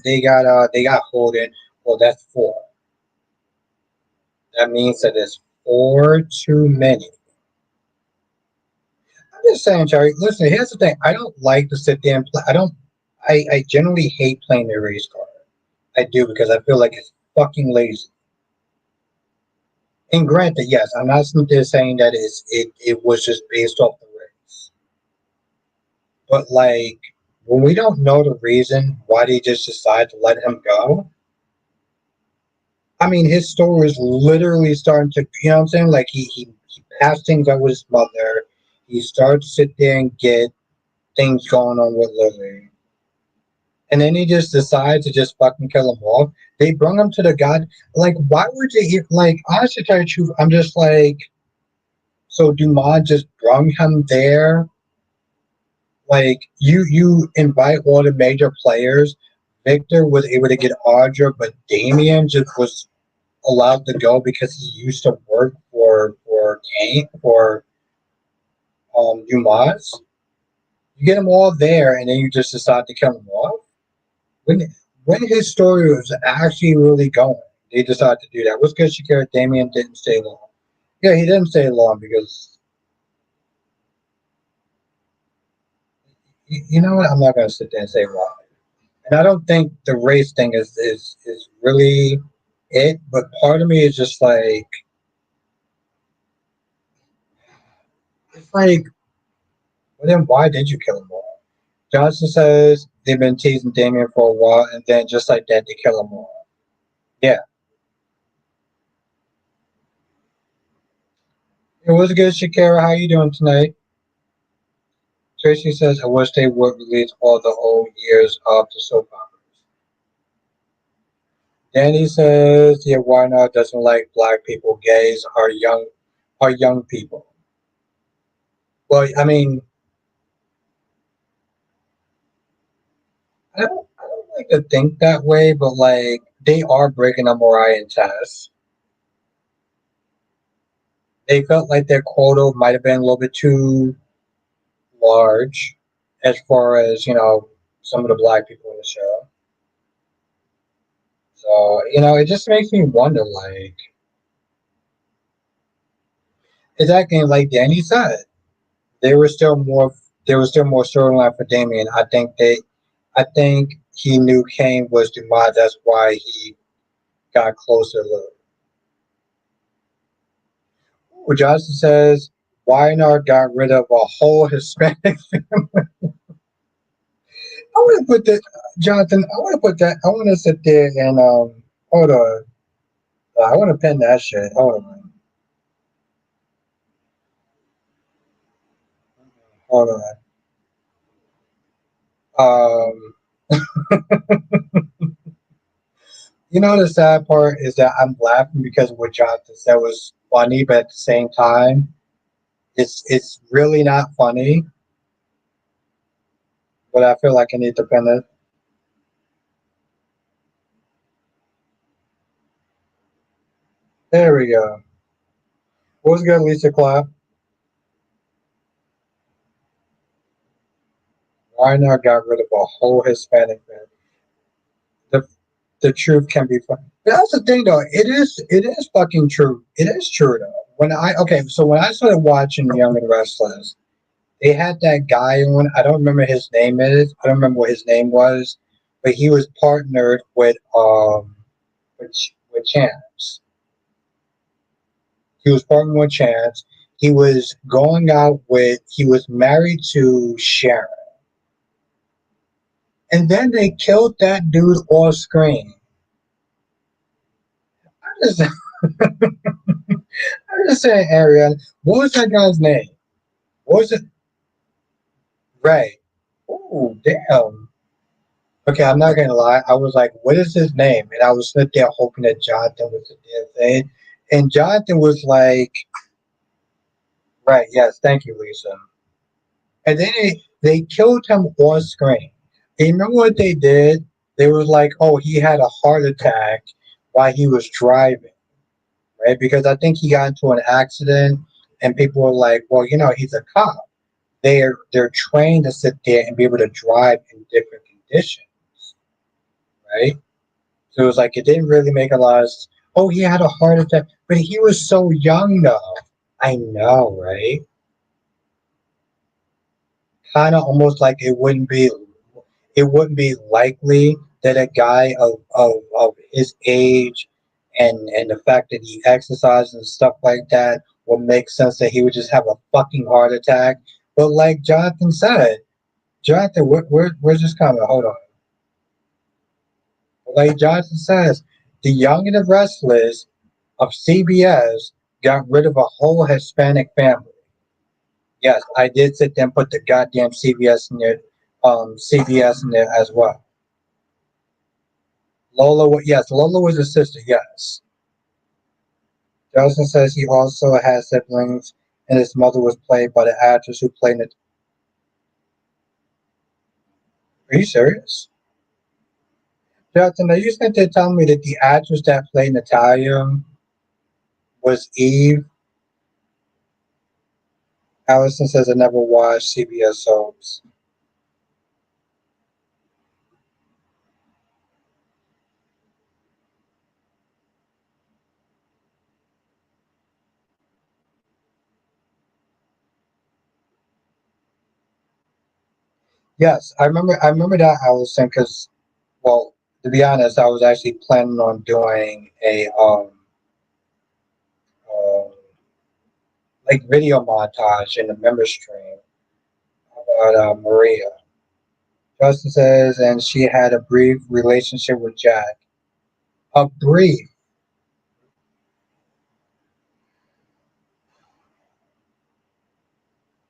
Holden. Well, that's four. That means that there's four too many. I'm just saying, Charlie. Listen, here's the thing. I don't like to sit there and play. I don't. I generally hate playing the race card. I do because I feel like it's fucking lazy. And granted, yes, I'm not sitting there saying that it was just based off the race. But like when we don't know the reason why they just decide to let him go, I mean his story is literally starting to what I'm saying? Like he passed things out with his mother. He started to sit there and get things going on with Lily. And then he just decides to just fucking kill him off. They bring him to the god. Like, why would they? Like, honestly, to tell you the truth, I'm just like, so Dumas just brung him there. Like, you invite all the major players. Victor was able to get Audra, but Damian just was allowed to go because he used to work for Kane for Dumas. You get them all there, and then you just decide to kill them off. When when his story was actually really going, they decided to do that. What's good, Shakira? Damian didn't stay long. Yeah, he didn't stay long because you know what? I'm not gonna sit there and say why. And I don't think the race thing is really it. But part of me is just like it's like, well, then why did you kill them all? Johnson says they've been teasing Damian for a while, and then just like that, they kill them all. Yeah, it was good, Shakira. How you doing tonight? Tracy says, I wish they would release all the old years of the soap operas. Danny says, yeah, why not? Doesn't like black people, gays, are young people. Well, I mean, I don't like to think that way, but like they are breaking up Mariah and Tess. They felt like their quota might have been a little bit too large as far as, some of the black people in the show. So, it just makes me wonder, like, exactly like Danny said, there was still more there was still more storyline for Damian. I think he knew Kane was demise. That's why he got closer. Johnson says Weiner got rid of a whole Hispanic. I want to put that, Jonathan. I want to put that. I want to sit there and hold on. I want to pin that shit. Hold on. Hold on. The sad part is that I'm laughing because what Jonathan said was funny, but at the same time, it's really not funny. But I feel like I need to pin it. There we go. What was good, Lisa Clapp? Why not got rid of a whole Hispanic man? The the truth can be fun. That's the thing though. It is fucking true. It is true though. So when I started watching Young and Restless, they had that guy on. I don't remember his name is. I don't remember what his name was, but he was partnered with Chance. He was partnered with Chance. He was going out with. He was married to Sharon, and then they killed that dude off screen. I just, I'm just saying, Ariana. What was that guy's name? What was it? Ray. Oh, damn. Okay, I'm not gonna lie. I was like, "What is his name?" And I was sitting there hoping that Jonathan was the damn thing. And Jonathan was like, "Right, yes, thank you, Lisa." And then they killed him on screen. And you remember what they did? They were like, "Oh, he had a heart attack while he was driving." Right? Because I think he got into an accident, and people were like, "Well, he's a cop. They're trained to sit there and be able to drive in different conditions, right?" So it was like it didn't really make a lot of. Oh, he had a heart attack, but he was so young though. I know, right? Kind of almost like it wouldn't be likely that a guy of his age and the fact that he exercises and stuff like that would make sense that he would just have a fucking heart attack. But like Jonathan said, Jonathan, where's this coming? Hold on. Like Jonathan says, the Young and the Restless of CBS got rid of a whole Hispanic family. Yes, I did sit there and put the goddamn CBS in there as well. Yes, Lola was a sister. Yes. Johnson says he also has siblings, and his mother was played by the actress who played it. Are you serious? Jonathan, are you sitting there telling me that the actress that played Natalia was Eve? Allison says I never watched CBS soaps. Yes, I remember that, Allison, because, well, to be honest, I was actually planning on doing a uh, like video montage in the member stream about Maria. Justin says, and she had a brief relationship with Jack. A brief.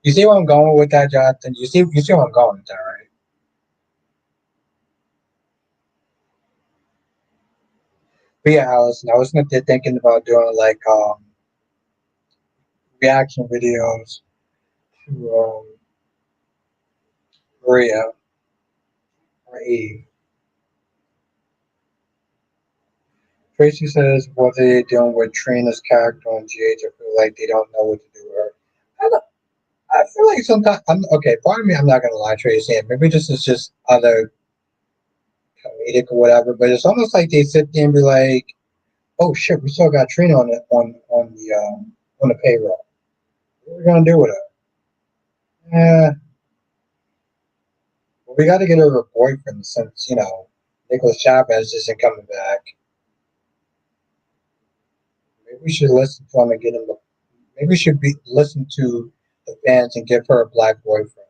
You see where I'm going with that, Jonathan? You see where I'm going with that, right? But yeah, Allison, I was thinking about doing like reaction videos to Maria or Eve. Tracy says, what are they doing with Trina's character on GH? I feel like they don't know what to do with her. I, don't, I feel like sometimes, okay, part of me, I'm not going to lie, Tracy, and maybe this is just other comedic or whatever, but it's almost like they sit there and be like, oh shit, we still got Trina on the payroll. What are we going to do with her? Well, we got to get her a boyfriend since, Nicholas Chavez isn't coming back. Maybe we should listen to him and get him. Maybe we should listen to the fans and give her a black boyfriend.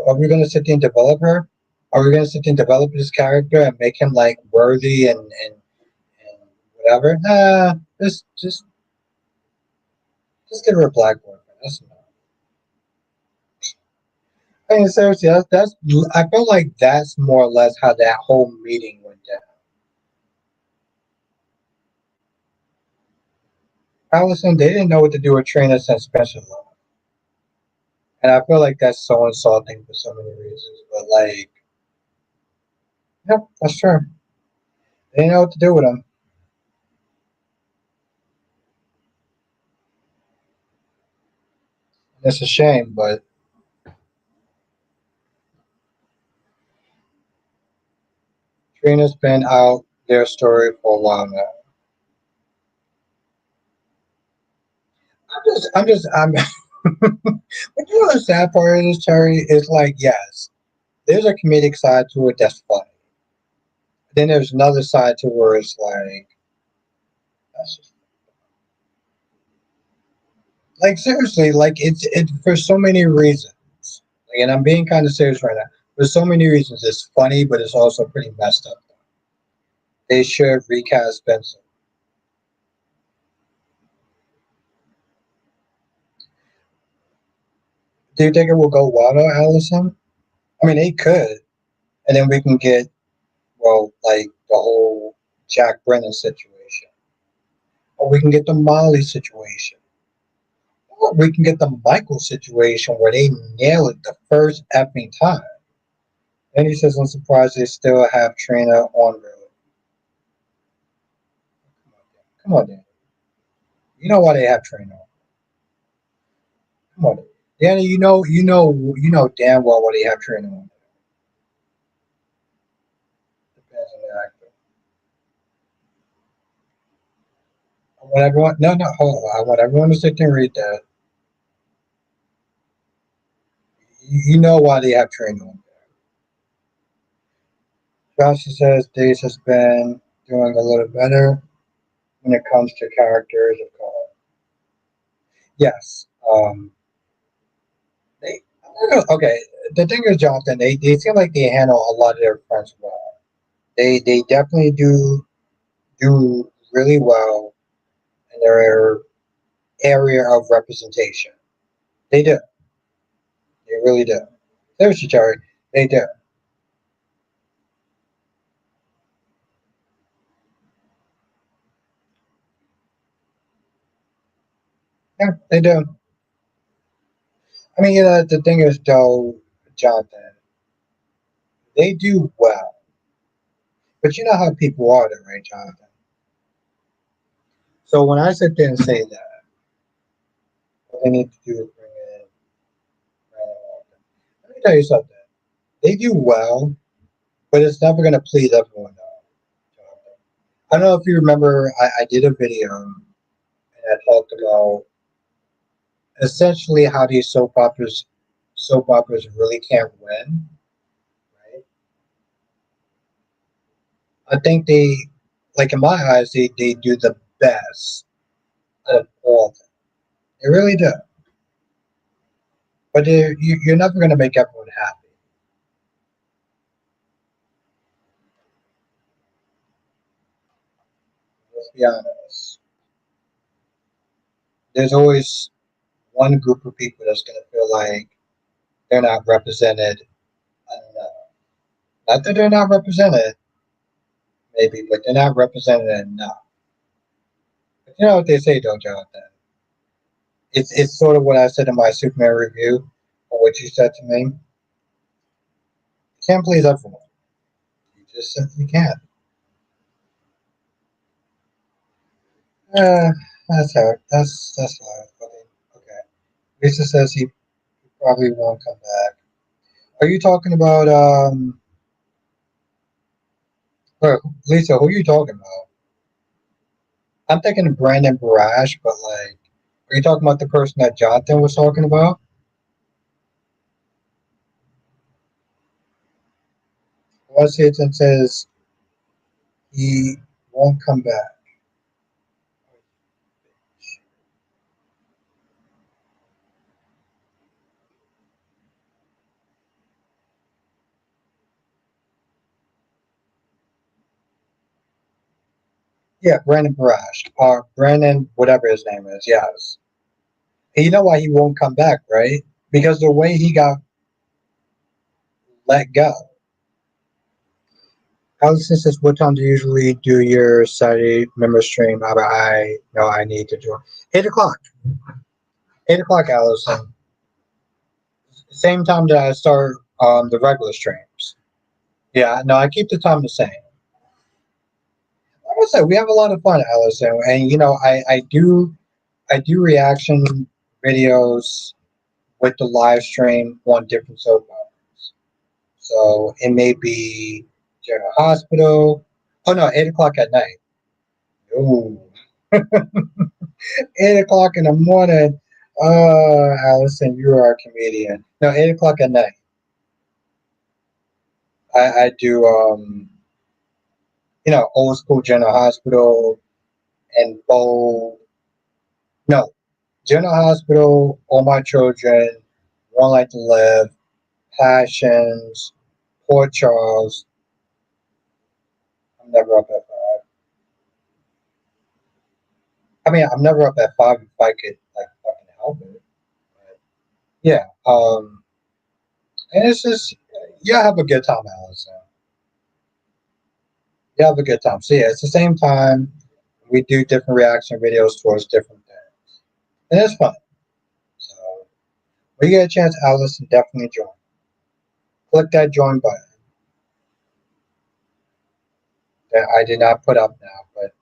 Are we going to sit there and develop her? Are we going to sit there and develop this character and make him like worthy and whatever? Nah, just get her a black boyfriend. That's enough. I mean, seriously, that's. I feel like that's more or less how that whole meeting went down. Allison, they didn't know what to do with Trina suspension law, and I feel like that's so insulting for so many reasons. But like, yep, that's true. They didn't know what to do with him. It's a shame, but Trina's been out their story for a while now. I'm. But you know the sad part is, Terry, is like, yes, there's a comedic side to it that's funny. Then there's another side to where it's like, that's just, like seriously, like it's for so many reasons. Like, and I'm being kind of serious right now. For so many reasons, it's funny, but it's also pretty messed up. They should recast Spencer. Do you think it will go well, though, Allison? I mean, they could, and then we can get, well, like the whole Jack Brennan situation, or we can get the Molly situation, or we can get the Michael situation where they nail it the first effing time. And he says, I'm surprised they still have Trina on road. Come on, Dan. You know why they have Trina on. Come on, Danny. You know damn well why they have Trina on. Depends on the actor. I want everyone. No, no, hold on. I want everyone to sit there and read that. You know why they have Trina on. Josh says Days has been doing a little better when it comes to characters of color. Yes. They okay. The thing is, Jonathan, they seem like they handle a lot of their friends well. They definitely do really well in their area of representation. They do. They really do. Seriously, Jerry, they do. Yeah, they do. I mean, the thing is, though, Jonathan, they do well. But you know how people are, though, right, Jonathan? So when I sit there and say that, what they need to do is bring in Brandon Walker. Let me tell you something. They do well, but it's never going to please everyone, though, Jonathan. I don't know if you remember, I did a video and I talked about essentially how these soap operas really can't win, right? I think they, like in my eyes, they do the best out of all of them. They really do. But you're never going to make everyone happy. Let's be honest. There's always one group of people that's going to feel like they're not represented enough. Not that they're not represented, maybe, but they're not represented enough. But you know what they say, though, Jonathan? It's sort of what I said in my Superman review, or what you said to me. You can't please everyone. You just simply can't. Uh, that's how. That's life. Okay. Lisa says he probably won't come back. Are you talking about Lisa? Who are you talking about? I'm thinking of Brandon Barash, but like, are you talking about the person that Jonathan was talking about? Wes Hitton says he won't come back. Yeah, Brandon Barash, or Brandon, whatever his name is. Yes, and you know why he won't come back, right? Because the way he got let go. Allison says, "What time do you usually do your Saturday member stream?" I know I need to join. 8 o'clock. 8 o'clock, Allison. Same time that I start the regular streams. Yeah, no, I keep the time the same. Like I said, we have a lot of fun, Allison, and you know, I do reaction videos with the live stream on different soap operas. So it may be General Hospital. Oh no, 8 o'clock at night. Ooh, 8 o'clock in the morning. Oh, Allison, you are a comedian. No, 8 o'clock at night. I do old school General Hospital and bold. No, General Hospital, All My Children, One Life to Live, Passions, Port Charles. I'm never up at 5. I mean, I'm never up at 5 if I could like fucking help it. But yeah, and it's just you have a good time, Allison. You have a good time. So yeah, it's the same time. We do different reaction videos towards different things, and it's fun. So when you get a chance, Allison, definitely join. Click that join button that I did not put up now, but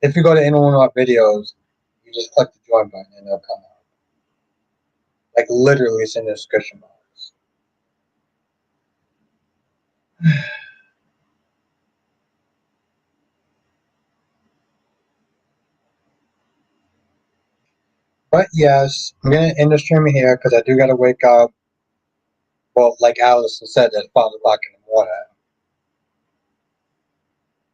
if you go to any one of our videos, you just click the join button and it'll come out. Like literally, it's in the description box. But yes, I'm gonna end the stream here because I do gotta wake up. Well, like Allison said, at 5 o'clock in the morning,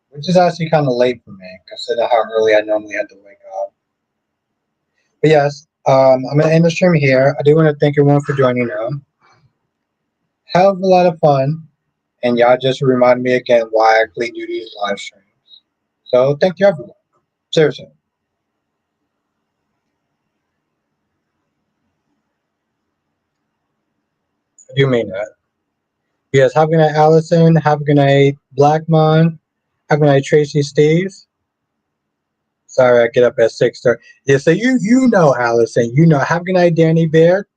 which is actually kind of late for me considering how early I normally have to wake up. But yes, I'm gonna end the stream here. I do want to thank everyone for joining in. Hell of a lot of fun, and y'all just reminded me again why I actually do these live streams. So thank you everyone. Seriously, I do mean that. Yes, have a good night, Allison. Have a good night, Blackmon. Have a good night, Tracy Steves. Sorry, I get up at 6:30. Yeah, so you know, Allison. You know. Have a good night, Danny Bear.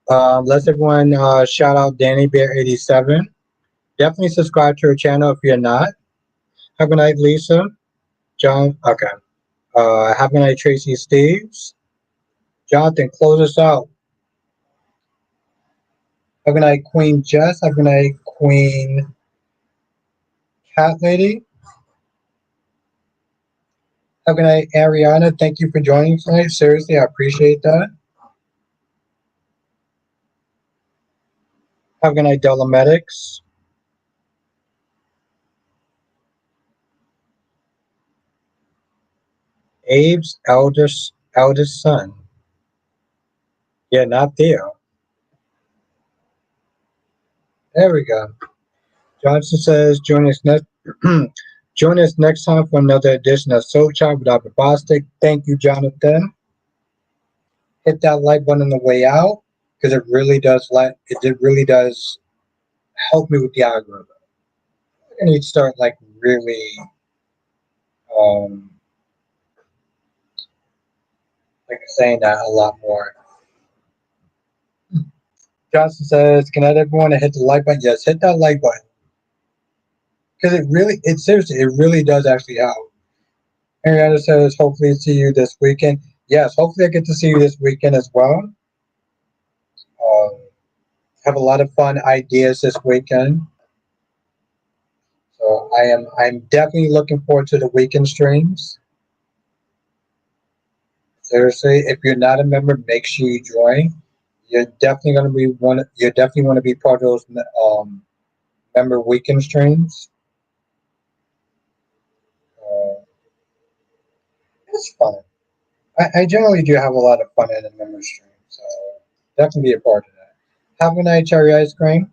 Let's everyone shout out Danny Bear 87. Definitely subscribe to her channel if you're not. Have a good night, Lisa. John. Okay. Have a good night, Tracy Steves. Jonathan, close us out. Have a good night, Queen Jess. Have a good night, Queen Cat Lady. Have a good night, Ariana. Thank you for joining tonight. Seriously, I appreciate that. Have a good night, Dolomedics. Abe's eldest son. Yeah, not Theo. There we go. Johnson says, join us next time for another edition of Soul Chat without the Bostic. Thank you, Jonathan. Hit that like button on the way out because it really does help me with the algorithm. I need to start like really um like saying that a lot more. Johnson says, "Can I get everyone to hit the like button?" Yes, hit that like button because it seriously, it really does actually help. Henrietta says, "Hopefully see you this weekend." Yes, hopefully I get to see you this weekend as well. Um, have a lot of fun ideas this weekend. So I'm definitely looking forward to the weekend streams. Seriously, if you're not a member, make sure you join. You're definitely going to be one. You definitely want to be part of those member weekend streams. Uh, it's fun. I generally do have a lot of fun in a member stream, so definitely be a part of that. Have a night, cherry ice cream,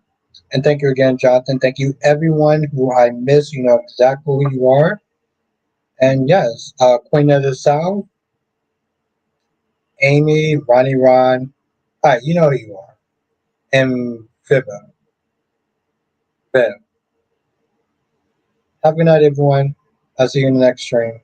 and thank you again, Jonathan. Thank you, everyone who I miss. You know exactly who you are. And yes, Queen of the South, Amy, Ronnie Ron. Hi, you know who you are. And Fibba. Viv. Have a good night, everyone. I'll see you in the next stream.